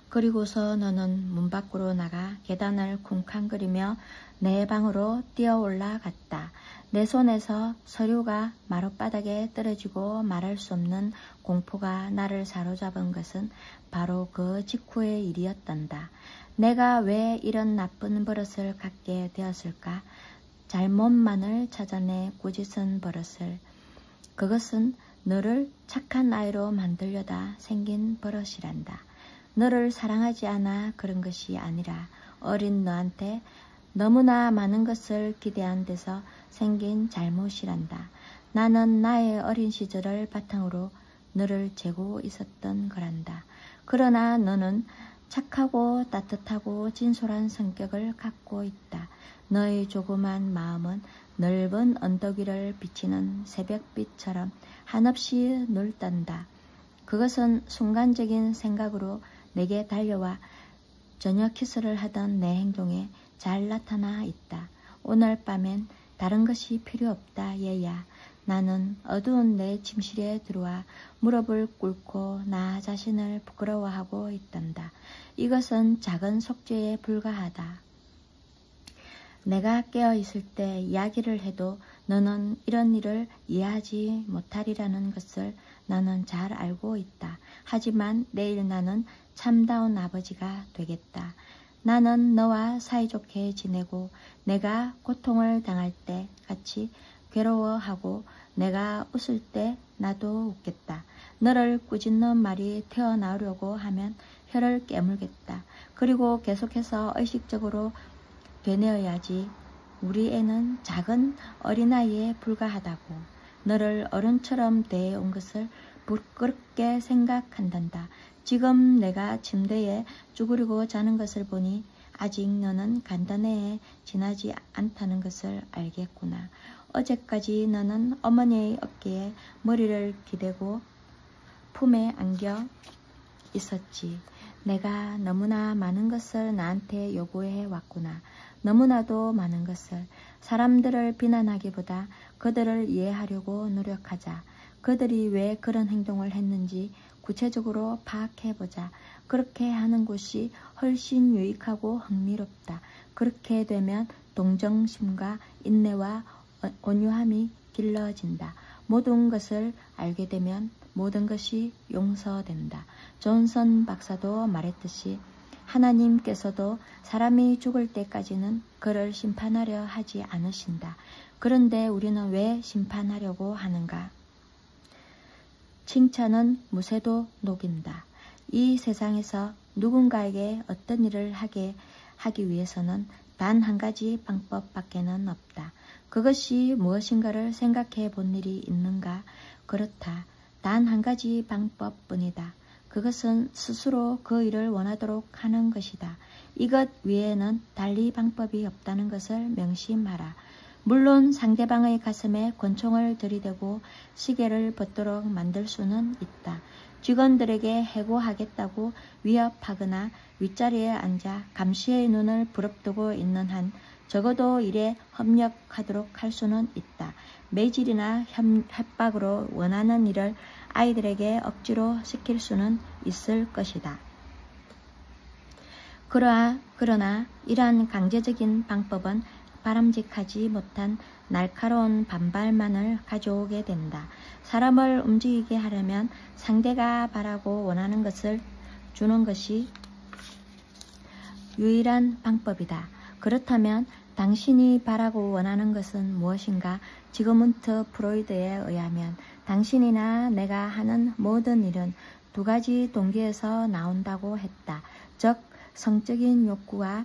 Speaker 1: 그리고서 너는 문 밖으로 나가 계단을 쿵쾅거리며 내 방으로 뛰어 올라갔다. 내 손에서 서류가 마룻바닥에 떨어지고 말할 수 없는 공포가 나를 사로잡은 것은 바로 그 직후의 일이었단다. 내가 왜 이런 나쁜 버릇을 갖게 되었을까? 잘못만을 찾아내 꾸짖은 버릇을. 그것은 너를 착한 아이로 만들려다 생긴 버릇이란다. 너를 사랑하지 않아 그런 것이 아니라 어린 너한테 너무나 많은 것을 기대한 데서 생긴 잘못이란다. 나는 나의 어린 시절을 바탕으로 너를 재고 있었던 거란다. 그러나 너는 착하고 따뜻하고 진솔한 성격을 갖고 있다. 너의 조그만 마음은 넓은 언덕 위를 비치는 새벽빛처럼 한없이 넓단다. 그것은 순간적인 생각으로 내게 달려와 저녁 키스를 하던 내 행동에 잘 나타나 있다. 오늘 밤엔 다른 것이 필요 없다, 얘야. 나는 어두운 내 침실에 들어와 무릎을 꿇고 나 자신을 부끄러워하고 있단다. 이것은 작은 속죄에 불과하다. 내가 깨어있을 때 이야기를 해도 너는 이런 일을 이해하지 못하리라는 것을 나는 잘 알고 있다. 하지만 내일 나는 참다운 아버지가 되겠다. 나는 너와 사이좋게 지내고 내가 고통을 당할 때 같이 괴로워하고 내가 웃을 때 나도 웃겠다. 너를 꾸짖는 말이 튀어나오려고 하면 혀를 깨물겠다. 그리고 계속해서 의식적으로 되뇌어야지. 우리 애는 작은 어린아이에 불과하다고. 너를 어른처럼 대해온 것을 부끄럽게 생각한단다. 지금 내가 침대에 쭈그리고 자는 것을 보니 아직 너는 간단해 지나지 않다는 것을 알겠구나. 어제까지 너는 어머니의 어깨에 머리를 기대고 품에 안겨 있었지. 내가 너무나 많은 것을 나한테 요구해 왔구나. 너무나도 많은 것을. 사람들을 비난하기보다 그들을 이해하려고 노력하자. 그들이 왜 그런 행동을 했는지 구체적으로 파악해보자. 그렇게 하는 곳이 훨씬 유익하고 흥미롭다. 그렇게 되면 동정심과 인내와 온유함이 길러진다. 모든 것을 알게 되면 모든 것이 용서된다. 존슨 박사도 말했듯이 하나님께서도 사람이 죽을 때까지는 그를 심판하려 하지 않으신다. 그런데 우리는 왜 심판하려고 하는가? 칭찬은 무쇠도 녹인다. 이 세상에서 누군가에게 어떤 일을 하기 위해서는 단 한 가지 방법밖에는 없다. 그것이 무엇인가를 생각해 본 일이 있는가? 그렇다. 단 한 가지 방법뿐이다. 그것은 스스로 그 일을 원하도록 하는 것이다. 이것 외에는 달리 방법이 없다는 것을 명심하라. 물론 상대방의 가슴에 권총을 들이대고 시계를 벗도록 만들 수는 있다. 직원들에게 해고하겠다고 위협하거나 윗자리에 앉아 감시의 눈을 부릅뜨고 있는 한 적어도 일에 협력하도록 할 수는 있다. 매질이나 협박으로 원하는 일을 아이들에게 억지로 시킬 수는 있을 것이다. 그러나 이러한 강제적인 방법은 바람직하지 못한 날카로운 반발만을 가져오게 된다. 사람을 움직이게 하려면 상대가 바라고 원하는 것을 주는 것이 유일한 방법이다. 그렇다면 당신이 바라고 원하는 것은 무엇인가? 지그문트 프로이드에 의하면 당신이나 내가 하는 모든 일은 두 가지 동기에서 나온다고 했다. 즉 성적인 욕구와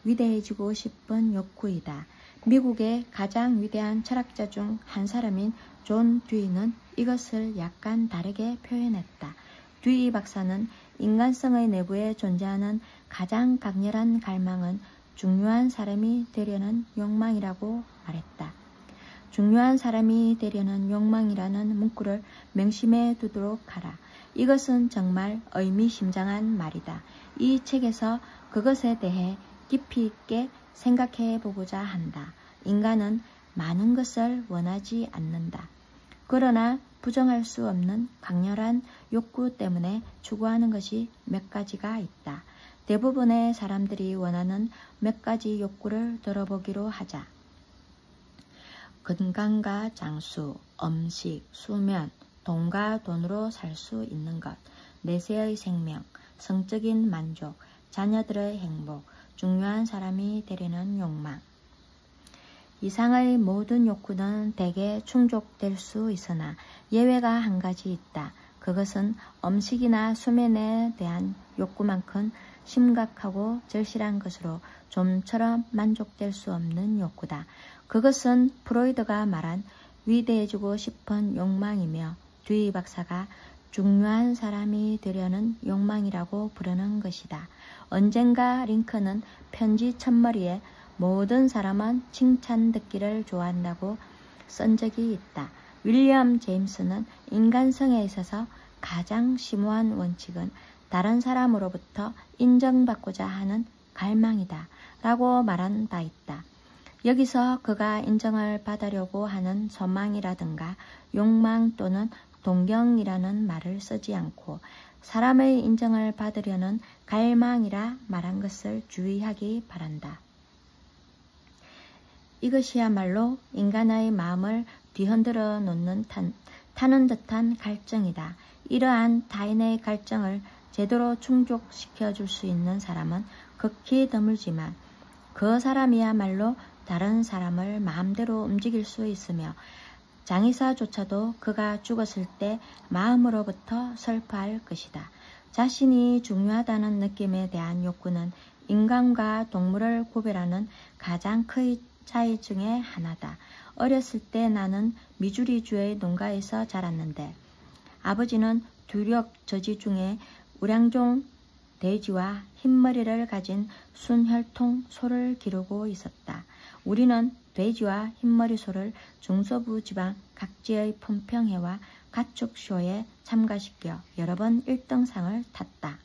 Speaker 1: 위대해지고 싶은 욕구이다. 미국의 가장 위대한 철학자 중 한 사람인 존 듀이는 이것을 약간 다르게 표현했다. 듀이 박사는 인간성의 내부에 존재하는 가장 강렬한 갈망은 중요한 사람이 되려는 욕망이라고 말했다. 중요한 사람이 되려는 욕망이라는 문구를 명심해 두도록 하라. 이것은 정말 의미심장한 말이다. 이 책에서 그것에 대해 깊이 있게 생각해 보고자 한다. 인간은 많은 것을 원하지 않는다. 그러나 부정할 수 없는 강렬한 욕구 때문에 추구하는 것이 몇 가지가 있다. 대부분의 사람들이 원하는 몇 가지 욕구를 들어보기로 하자. 건강과 장수, 음식, 수면, 돈과 돈으로 살 수 있는 것, 내세의 생명, 성적인 만족, 자녀들의 행복, 중요한 사람이 되려는 욕망. 이상의 모든 욕구는 대개 충족될 수 있으나 예외가 한 가지 있다. 그것은 음식이나 수면에 대한 욕구만큼 심각하고 절실한 것으로 좀처럼 만족될 수 없는 욕구다. 그것은 프로이드가 말한 위대해지고 싶은 욕망이며 듀이 박사가 중요한 사람이 되려는 욕망이라고 부르는 것이다. 언젠가 링컨은 편지 첫머리에 모든 사람은 칭찬 듣기를 좋아한다고 쓴 적이 있다. 윌리엄 제임스는 인간성에 있어서 가장 심오한 원칙은 다른 사람으로부터 인정받고자 하는 갈망이다 라고 말한 바 있다. 여기서 그가 인정을 받으려고 하는 소망이라든가 욕망 또는 동경이라는 말을 쓰지 않고 사람의 인정을 받으려는 갈망이라 말한 것을 주의하기 바란다. 이것이야말로 인간의 마음을 뒤흔들어 놓는 타는 듯한 갈증이다. 이러한 타인의 갈증을 제대로 충족시켜 줄 수 있는 사람은 극히 드물지만 그 사람이야말로 다른 사람을 마음대로 움직일 수 있으며 장의사조차도 그가 죽었을 때 마음으로부터 슬퍼할 것이다. 자신이 중요하다는 느낌에 대한 욕구는 인간과 동물을 구별하는 가장 큰 차이 중에 하나다. 어렸을 때 나는 미주리주의 농가에서 자랐는데 아버지는 두력 저지 중에 우량종 돼지와 흰머리를 가진 순혈통 소를 기르고 있었다. 우리는 돼지와 흰머리 소를 중서부 지방 각지의 품평회와 가축쇼에 참가시켜 여러 번 1등상을 탔다.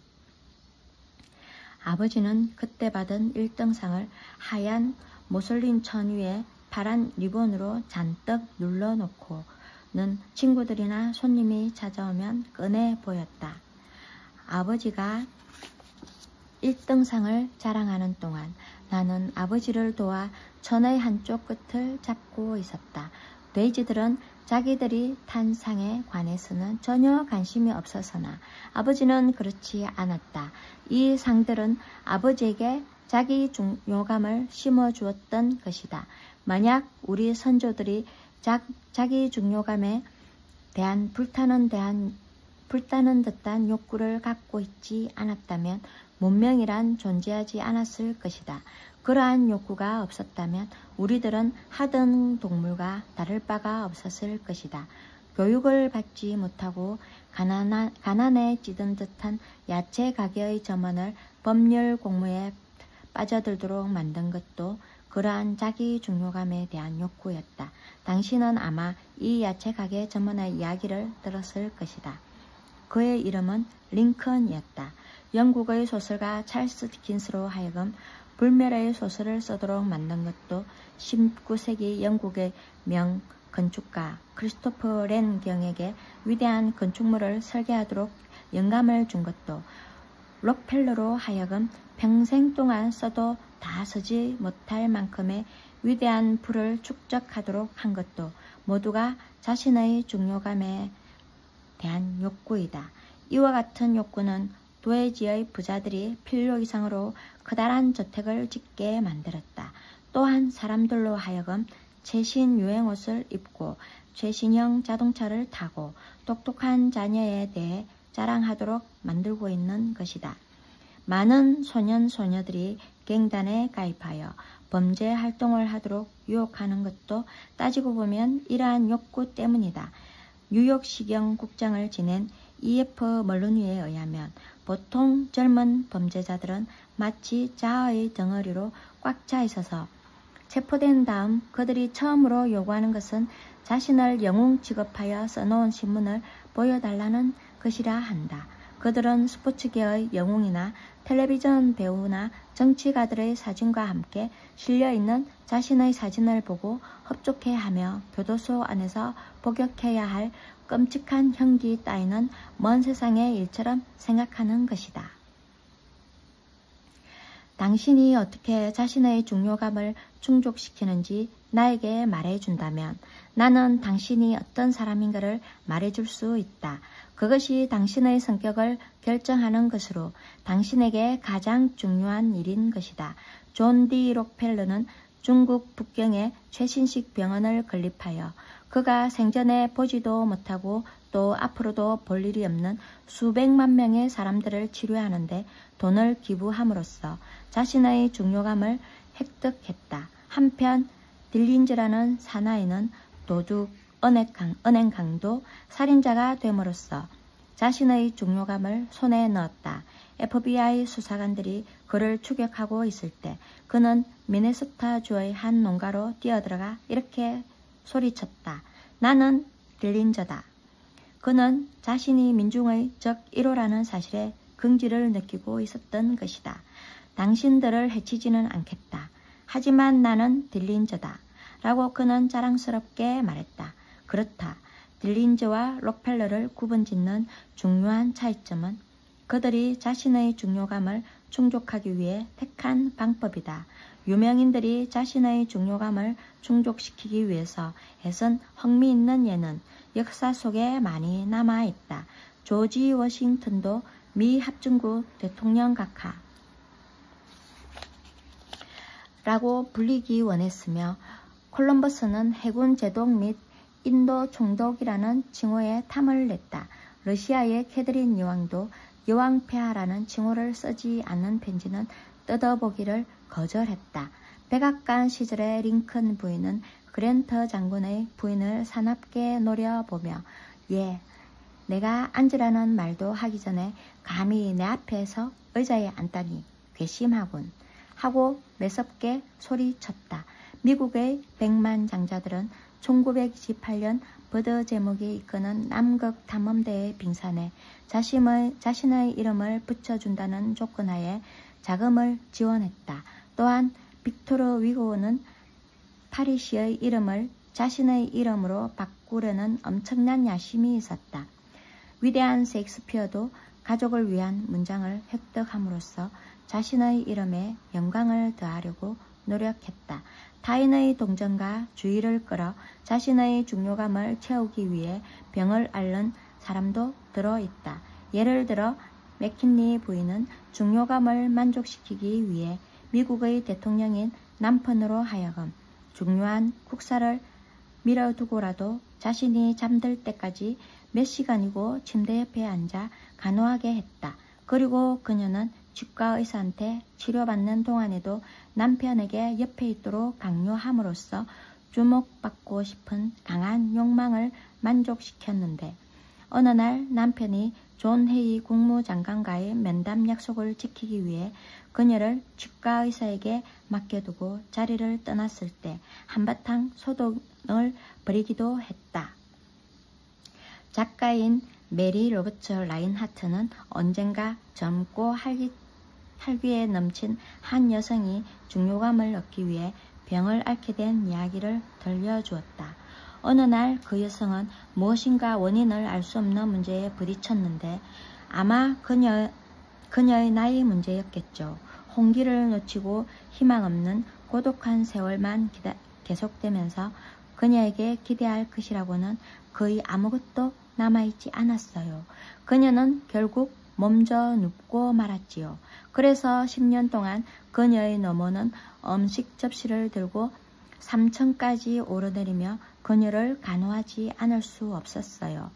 Speaker 1: 아버지는 그때 받은 1등상을 하얀 모솔린 천 위에 파란 리본으로 잔뜩 눌러놓고는 친구들이나 손님이 찾아오면 꺼내 보였다. 아버지가 1등상을 자랑하는 동안 나는 아버지를 도와 천의 한쪽 끝을 잡고 있었다. 돼지들은 자기들이 탄 상에 관해서는 전혀 관심이 없었으나 아버지는 그렇지 않았다. 이 상들은 아버지에게 자기 중요감을 심어주었던 것이다. 만약 우리 선조들이 자기 중요감에 대한 불타는 듯한 욕구를 갖고 있지 않았다면 문명이란 존재하지 않았을 것이다. 그러한 욕구가 없었다면 우리들은 하등 동물과 다를 바가 없었을 것이다. 교육을 받지 못하고 가난에 찌든 듯한 야채 가게의 점원을 법률 공무에 빠져들도록 만든 것도 그러한 자기 중요감에 대한 욕구였다. 당신은 아마 이 야채 가게 전문의 이야기를 들었을 것이다. 그의 이름은 링컨이었다. 영국의 소설가 찰스 디킨스로 하여금 불멸의 소설을 쓰도록 만든 것도 19세기 영국의 명 건축가 크리스토퍼 렌 경에게 위대한 건축물을 설계하도록 영감을 준 것도 록펠러로 하여금 평생 동안 써도 다 쓰지 못할 만큼의 위대한 부를 축적하도록 한 것도 모두가 자신의 중요감에 대한 욕구이다. 이와 같은 욕구는 도해지의 부자들이 필요 이상으로 커다란 저택을 짓게 만들었다. 또한 사람들로 하여금 최신 유행 옷을 입고 최신형 자동차를 타고 똑똑한 자녀에 대해 자랑하도록 만들고 있는 것이다. 많은 소년 소녀들이 갱단에 가입하여 범죄 활동을 하도록 유혹하는 것도 따지고 보면 이러한 욕구 때문이다. 뉴욕시경 국장을 지낸 E.F. 멀로니에 의하면 보통 젊은 범죄자들은 마치 자아의 덩어리로 꽉 차 있어서 체포된 다음 그들이 처음으로 요구하는 것은 자신을 영웅 취급하여 써놓은 신문을 보여달라는 것이라 한다. 그들은 스포츠계의 영웅이나 텔레비전 배우나 정치가들의 사진과 함께 실려있는 자신의 사진을 보고 흡족해하며 교도소 안에서 복역해야 할 끔찍한 형기 따위는 먼 세상의 일처럼 생각하는 것이다. 당신이 어떻게 자신의 중요감을 충족시키는지 나에게 말해준다면 나는 당신이 어떤 사람인가를 말해줄 수 있다. 그것이 당신의 성격을 결정하는 것으로 당신에게 가장 중요한 일인 것이다. 존 디 록펠러는 중국 북경의 최신식 병원을 건립하여 그가 생전에 보지도 못하고 또 앞으로도 볼 일이 없는 수백만 명의 사람들을 치료하는데 돈을 기부함으로써 자신의 중요감을 획득했다. 한편 딜린즈라는 사나이는 도둑, 은행 강도, 살인자가 됨으로써 자신의 중요감을 손에 넣었다. FBI 수사관들이 그를 추격하고 있을 때 그는 미네소타주의 한 농가로 뛰어들어가 이렇게 소리쳤다. 나는 딜린저다. 그는 자신이 민중의 적 1호라는 사실에 긍지를 느끼고 있었던 것이다. 당신들을 해치지는 않겠다. 하지만 나는 딜린저다. 라고 그는 자랑스럽게 말했다. 그렇다. 딜린저와 록펠러를 구분짓는 중요한 차이점은 그들이 자신의 중요감을 충족하기 위해 택한 방법이다. 유명인들이 자신의 중요감을 충족시키기 위해서 애쓴 흥미있는 예는 역사 속에 많이 남아있다. 조지 워싱턴도 미 합중국 대통령 각하 라고 불리기 원했으며 콜럼버스는 해군 제독 및 인도 총독이라는 칭호에 탐을 냈다. 러시아의 캐드린 여왕도 여왕폐하라는 칭호를 쓰지 않는 편지는 뜯어보기를 거절했다. 백악관 시절의 링컨 부인은 그랜터 장군의 부인을 사납게 노려보며 예, 내가 앉으라는 말도 하기 전에 감히 내 앞에서 의자에 앉다니 괘씸하군 하고 매섭게 소리쳤다. 미국의 백만장자들은 1928년 버드 제목이 이끄는 남극 탐험대의 빙산에 자신의 이름을 붙여준다는 조건하에 자금을 지원했다. 또한 빅토르 위고는 파리시의 이름을 자신의 이름으로 바꾸려는 엄청난 야심이 있었다. 위대한 셰익스피어도 가족을 위한 문장을 획득함으로써 자신의 이름에 영광을 더하려고 노력했다. 타인의 동정과 주의를 끌어 자신의 중요감을 채우기 위해 병을 앓는 사람도 들어있다. 예를 들어 맥킨리 부인은 중요감을 만족시키기 위해 미국의 대통령인 남편으로 하여금 중요한 국사를 미뤄두고라도 자신이 잠들 때까지 몇 시간이고 침대 옆에 앉아 간호하게 했다. 그리고 그녀는 치과 의사한테 치료받는 동안에도 남편에게 옆에 있도록 강요함으로써 주목받고 싶은 강한 욕망을 만족시켰는데 어느 날 남편이 존 헤이 국무장관과의 면담 약속을 지키기 위해 그녀를 치과 의사에게 맡겨두고 자리를 떠났을 때 한바탕 소동을 벌이기도 했다. 작가인 메리 로버트 라인하트는 언젠가 젊고 활기에 넘친 한 여성이 중요감을 얻기 위해 병을 앓게 된 이야기를 들려주었다. 어느 날 그 여성은 무엇인가 원인을 알 수 없는 문제에 부딪혔는데 아마 그녀의 나이 문제였겠죠. 홍기를 놓치고 희망 없는 고독한 세월만 계속되면서 그녀에게 기대할 것이라고는 거의 아무것도 남아있지 않았어요. 그녀는 결국 몸져 눕고 말았지요. 그래서 10년 동안 그녀의 노모는 음식 접시를 들고 3층까지 오르내리며 그녀를 간호하지 않을 수 없었어요.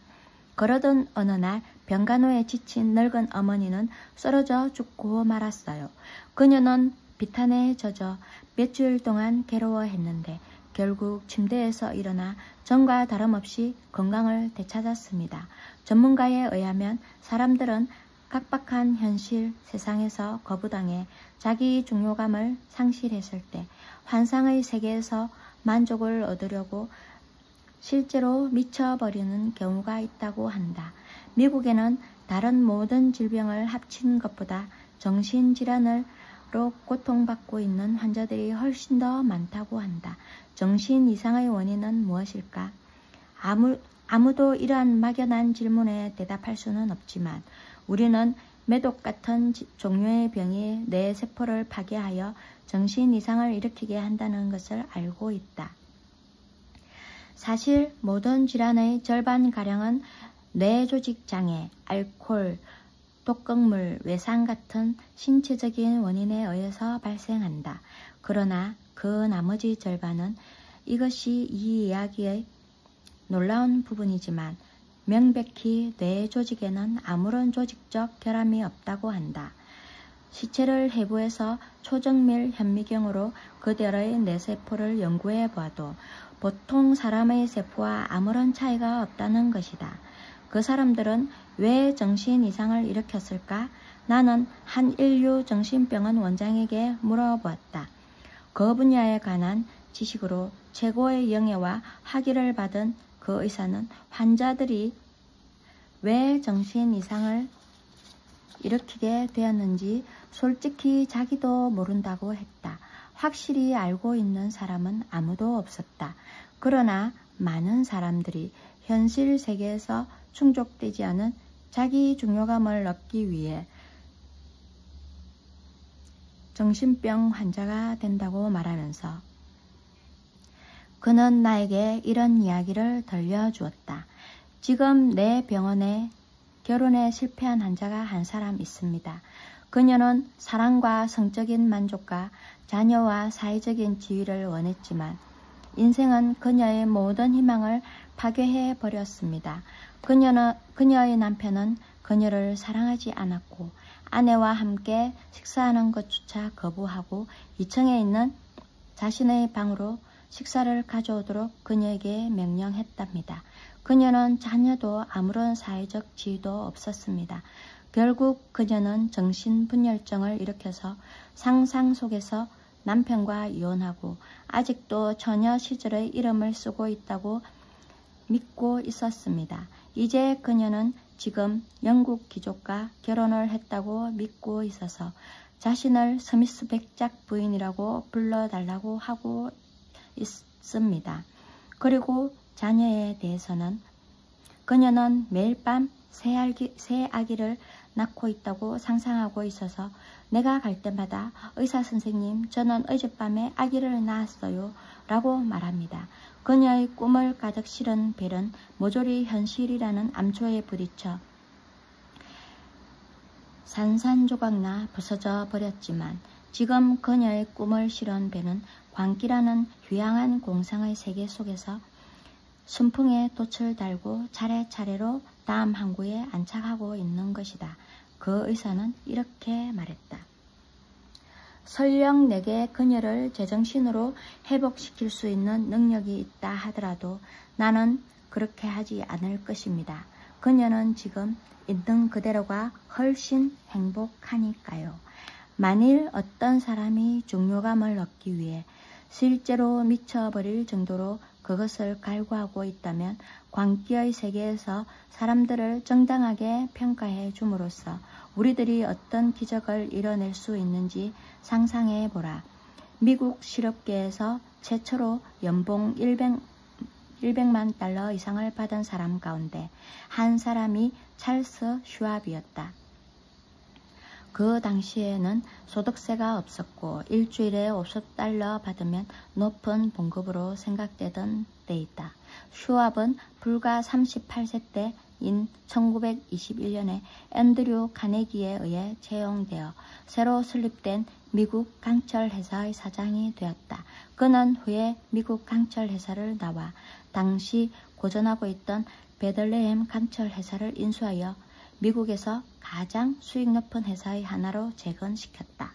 Speaker 1: 그러던 어느 날 병간호에 지친 늙은 어머니는 쓰러져 죽고 말았어요. 그녀는 비탄에 젖어 며칠 동안 괴로워했는데 결국 침대에서 일어나 전과 다름없이 건강을 되찾았습니다. 전문가에 의하면 사람들은 각박한 현실 세상에서 거부당해 자기 중요감을 상실했을 때 환상의 세계에서 만족을 얻으려고 실제로 미쳐버리는 경우가 있다고 한다. 미국에는 다른 모든 질병을 합친 것보다 정신질환으로 고통받고 있는 환자들이 훨씬 더 많다고 한다. 정신 이상의 원인은 무엇일까? 아무도 이러한 막연한 질문에 대답할 수는 없지만 우리는 매독 같은 종류의 병이 뇌 세포를 파괴하여 정신 이상을 일으키게 한다는 것을 알고 있다. 사실 모든 질환의 절반가량은 뇌조직 장애, 알코올, 독극물, 외상 같은 신체적인 원인에 의해서 발생한다. 그러나 그 나머지 절반은 이것이 이 이야기의 놀라운 부분이지만 명백히 뇌 조직에는 아무런 조직적 결함이 없다고 한다. 시체를 해부해서 초정밀 현미경으로 그들의 뇌세포를 연구해 보아도 보통 사람의 세포와 아무런 차이가 없다는 것이다. 그 사람들은 왜 정신 이상을 일으켰을까? 나는 한 인류 정신병원 원장에게 물어보았다. 그 분야에 관한 지식으로 최고의 영예와 학위를 받은 그 의사는 환자들이 왜 정신 이상을 일으키게 되었는지 솔직히 자기도 모른다고 했다. 확실히 알고 있는 사람은 아무도 없었다. 그러나 많은 사람들이 현실 세계에서 충족되지 않은 자기 중요감을 얻기 위해 정신병 환자가 된다고 말하면서 그는 나에게 이런 이야기를 들려주었다. 지금 내 병원에 결혼에 실패한 환자가 한 사람 있습니다. 그녀는 사랑과 성적인 만족과 자녀와 사회적인 지위를 원했지만 인생은 그녀의 모든 희망을 파괴해 버렸습니다. 그녀의 남편은 그녀를 사랑하지 않았고 아내와 함께 식사하는 것조차 거부하고 2층에 있는 자신의 방으로 식사를 가져오도록 그녀에게 명령했답니다. 그녀는 자녀도 아무런 사회적 지위도 없었습니다. 결국 그녀는 정신분열증을 일으켜서 상상 속에서 남편과 이혼하고 아직도 처녀 시절의 이름을 쓰고 있다고 믿고 있었습니다. 이제 그녀는 지금 영국 귀족과 결혼을 했다고 믿고 있어서 자신을 스미스 백작 부인이라고 불러달라고 하고 있습니다. 그리고 자녀에 대해서는 그녀는 매일 밤 새 아기를 낳고 있다고 상상하고 있어서 내가 갈 때마다 의사 선생님, 저는 어젯밤에 아기를 낳았어요 라고 말합니다. 그녀의 꿈을 가득 실은 벨은 모조리 현실이라는 암초에 부딪혀 산산조각나 부서져 버렸지만 지금 그녀의 꿈을 실은 벨은 광기라는 휴양한 공상의 세계 속에서 순풍에 돛을 달고 차례차례로 다음 항구에 안착하고 있는 것이다. 그 의사는 이렇게 말했다. 설령 내게 그녀를 제정신으로 회복시킬 수 있는 능력이 있다 하더라도 나는 그렇게 하지 않을 것입니다. 그녀는 지금 있는 그대로가 훨씬 행복하니까요. 만일 어떤 사람이 중요감을 얻기 위해 실제로 미쳐버릴 정도로 그것을 갈구하고 있다면 광기의 세계에서 사람들을 정당하게 평가해 줌으로써 우리들이 어떤 기적을 이뤄낼 수 있는지 상상해 보라. 미국 실업계에서 최초로 연봉 100만 달러 이상을 받은 사람 가운데 한 사람이 찰스 슈왑이었다. 그 당시에는 소득세가 없었고 일주일에 5달러 받으면 높은 봉급으로 생각되던 때이다. 슈왑은 불과 38세 때인 1921년에 앤드류 카네기에 의해 채용되어 새로 설립된 미국 강철회사의 사장이 되었다. 그는 후에 미국 강철회사를 나와 당시 고전하고 있던 베들레헴 강철회사를 인수하여 미국에서 가장 수익 높은 회사의 하나로 재건시켰다.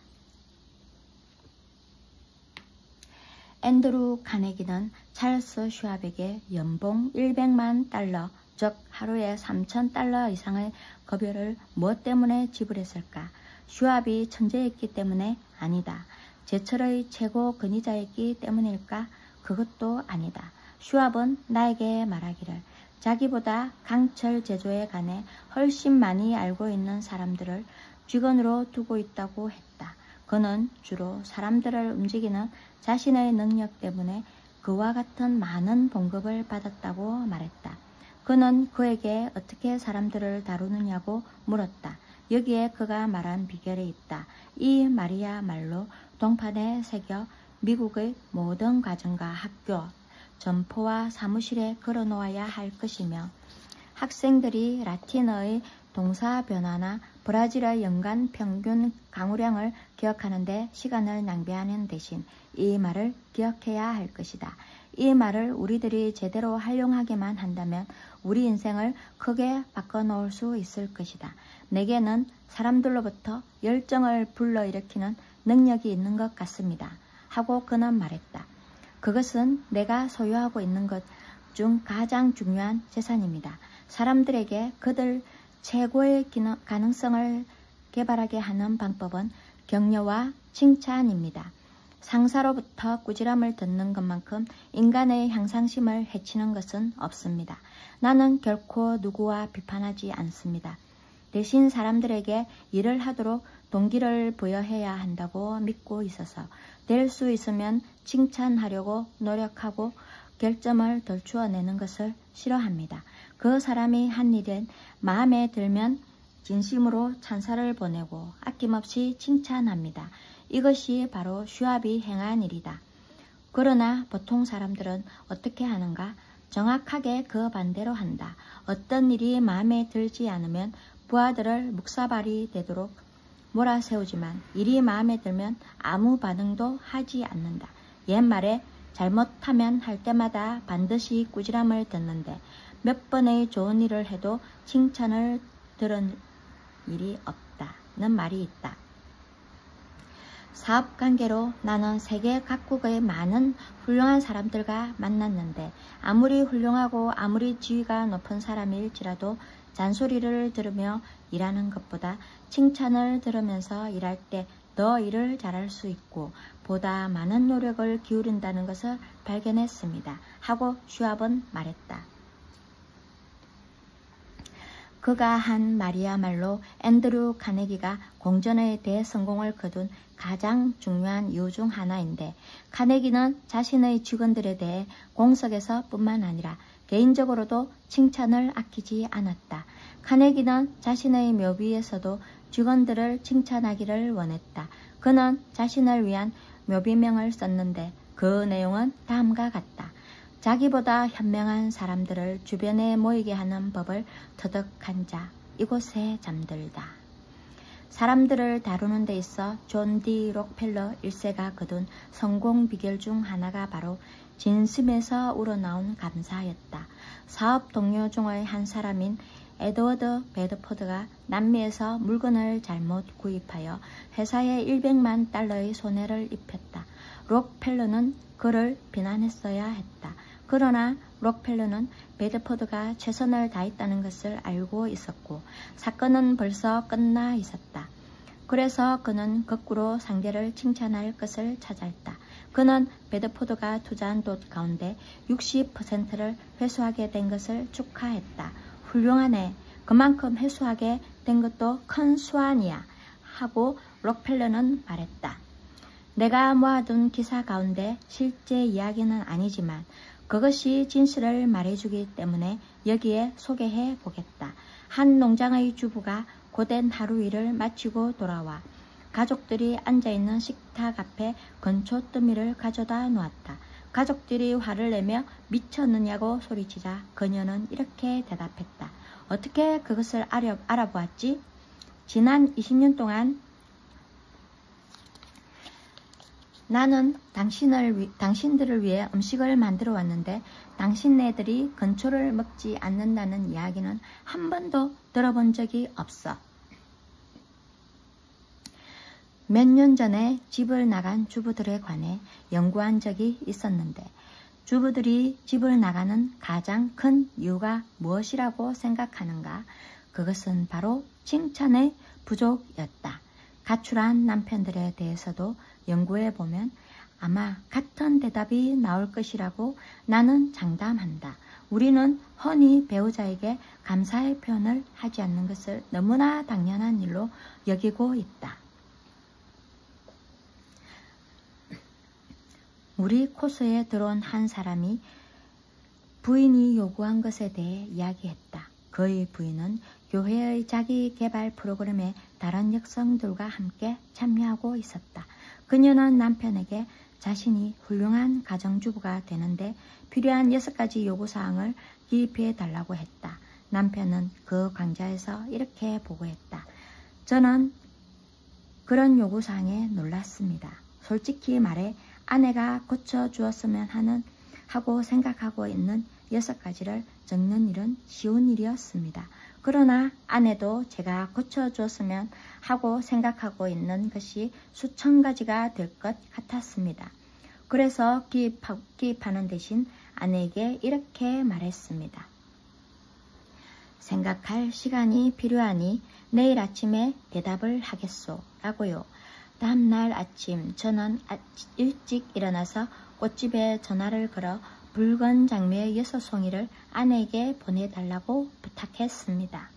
Speaker 1: 앤드루 카네기는 찰스 슈왑에게 연봉 100만 달러, 즉 하루에 3,000달러 이상의 급여를 무엇 때문에 지불했을까? 슈왑이 천재였기 때문에 아니다. 제철의 최고 권위자였기 때문일까? 그것도 아니다. 슈왑은 나에게 말하기를 자기보다 강철 제조에 관해 훨씬 많이 알고 있는 사람들을 직원으로 두고 있다고 했다. 그는 주로 사람들을 움직이는 자신의 능력 때문에 그와 같은 많은 봉급을 받았다고 말했다. 그는 그에게 어떻게 사람들을 다루느냐고 물었다. 여기에 그가 말한 비결이 있다. 이 말이야말로 동판에 새겨 미국의 모든 가정과 학교, 점포와 사무실에 걸어놓아야 할 것이며 학생들이 라틴어의 동사 변화나 브라질의 연간 평균 강우량을 기억하는데 시간을 낭비하는 대신 이 말을 기억해야 할 것이다. 이 말을 우리들이 제대로 활용하기만 한다면 우리 인생을 크게 바꿔놓을 수 있을 것이다. 내게는 사람들로부터 열정을 불러일으키는 능력이 있는 것 같습니다. 하고 그는 말했다. 그것은 내가 소유하고 있는 것 중 가장 중요한 재산입니다. 사람들에게 그들 최고의 가능성을 개발하게 하는 방법은 격려와 칭찬입니다. 상사로부터 꾸지람을 듣는 것만큼 인간의 향상심을 해치는 것은 없습니다. 나는 결코 누구와 비판하지 않습니다. 대신 사람들에게 일을 하도록 동기를 부여해야 한다고 믿고 있어서 될 수 있으면 칭찬하려고 노력하고 결점을 덜추어내는 것을 싫어합니다. 그 사람이 한 일은 마음에 들면 진심으로 찬사를 보내고 아낌없이 칭찬합니다. 이것이 바로 슈왑이 행한 일이다. 그러나 보통 사람들은 어떻게 하는가? 정확하게 그 반대로 한다. 어떤 일이 마음에 들지 않으면 부하들을 묵사발이 되도록 몰아세우지만 일이 마음에 들면 아무 반응도 하지 않는다. 옛말에 잘못하면 할 때마다 반드시 꾸지람을 듣는데 몇 번의 좋은 일을 해도 칭찬을 들은 일이 없다는 말이 있다. 사업관계로 나는 세계 각국의 많은 훌륭한 사람들과 만났는데 아무리 훌륭하고 아무리 지위가 높은 사람일지라도 잔소리를 들으며 일하는 것보다 칭찬을 들으면서 일할 때 더 일을 잘할 수 있고 보다 많은 노력을 기울인다는 것을 발견했습니다. 하고 슈왑은 말했다. 그가 한 말이야말로 앤드류 카네기가 공전의 대성공을 거둔 가장 중요한 이유 중 하나인데 카네기는 자신의 직원들에 대해 공석에서 뿐만 아니라 개인적으로도 칭찬을 아끼지 않았다. 카네기는 자신의 묘비에서도 직원들을 칭찬하기를 원했다. 그는 자신을 위한 묘비명을 썼는데 그 내용은 다음과 같다. 자기보다 현명한 사람들을 주변에 모이게 하는 법을 터득한 자, 이곳에 잠들다. 사람들을 다루는 데 있어 존 D 록펠러 1세가 거둔 성공 비결 중 하나가 바로 진심에서 우러나온 감사였다. 사업 동료 중의 한 사람인 에드워드 베드포드가 남미에서 물건을 잘못 구입하여 회사에 100만 달러의 손해를 입혔다. 록펠러는 그를 비난했어야 했다. 그러나 록펠러는 베드포드가 최선을 다했다는 것을 알고 있었고 사건은 벌써 끝나 있었다. 그래서 그는 거꾸로 상대를 칭찬할 것을 찾았다. 그는 베드포드가 투자한 돈 가운데 60%를 회수하게 된 것을 축하했다. 훌륭하네. 그만큼 회수하게 된 것도 큰 수완이야. 하고 록펠러는 말했다. 내가 모아둔 기사 가운데 실제 이야기는 아니지만 그것이 진실을 말해주기 때문에 여기에 소개해 보겠다. 한 농장의 주부가 고된 하루 일을 마치고 돌아와 가족들이 앉아있는 식탁 앞에 건초더미를 가져다 놓았다. 가족들이 화를 내며 미쳤느냐고 소리치자 그녀는 이렇게 대답했다. 어떻게 그것을 알아보았지? 지난 20년 동안 나는 당신들을 위해 음식을 만들어 왔는데 당신네들이 건초를 먹지 않는다는 이야기는 한 번도 들어본 적이 없어. 몇 년 전에 집을 나간 주부들에 관해 연구한 적이 있었는데 주부들이 집을 나가는 가장 큰 이유가 무엇이라고 생각하는가? 그것은 바로 칭찬의 부족이었다. 가출한 남편들에 대해서도 연구해보면 아마 같은 대답이 나올 것이라고 나는 장담한다. 우리는 흔히 배우자에게 감사의 표현을 하지 않는 것을 너무나 당연한 일로 여기고 있다. 우리 코스에 들어온 한 사람이 부인이 요구한 것에 대해 이야기했다. 그의 부인은 교회의 자기개발 프로그램에 다른 여성들과 함께 참여하고 있었다. 그녀는 남편에게 자신이 훌륭한 가정주부가 되는데 필요한 6가지 요구사항을 기입해 달라고 했다. 남편은 그 강좌에서 이렇게 보고했다. 저는 그런 요구사항에 놀랐습니다. 솔직히 말해 아내가 고쳐주었으면 하고 생각하고 있는 6가지를 적는 일은 쉬운 일이었습니다. 그러나 아내도 제가 고쳐주었으면 하고 생각하고 있는 것이 수천 가지가 될 것 같았습니다. 그래서 기입하는 대신 아내에게 이렇게 말했습니다. 생각할 시간이 필요하니 내일 아침에 대답을 하겠소 라고요. 다음날 아침 저는 일찍 일어나서 꽃집에 전화를 걸어 붉은 장미의 6송이를 아내에게 보내달라고 부탁했습니다.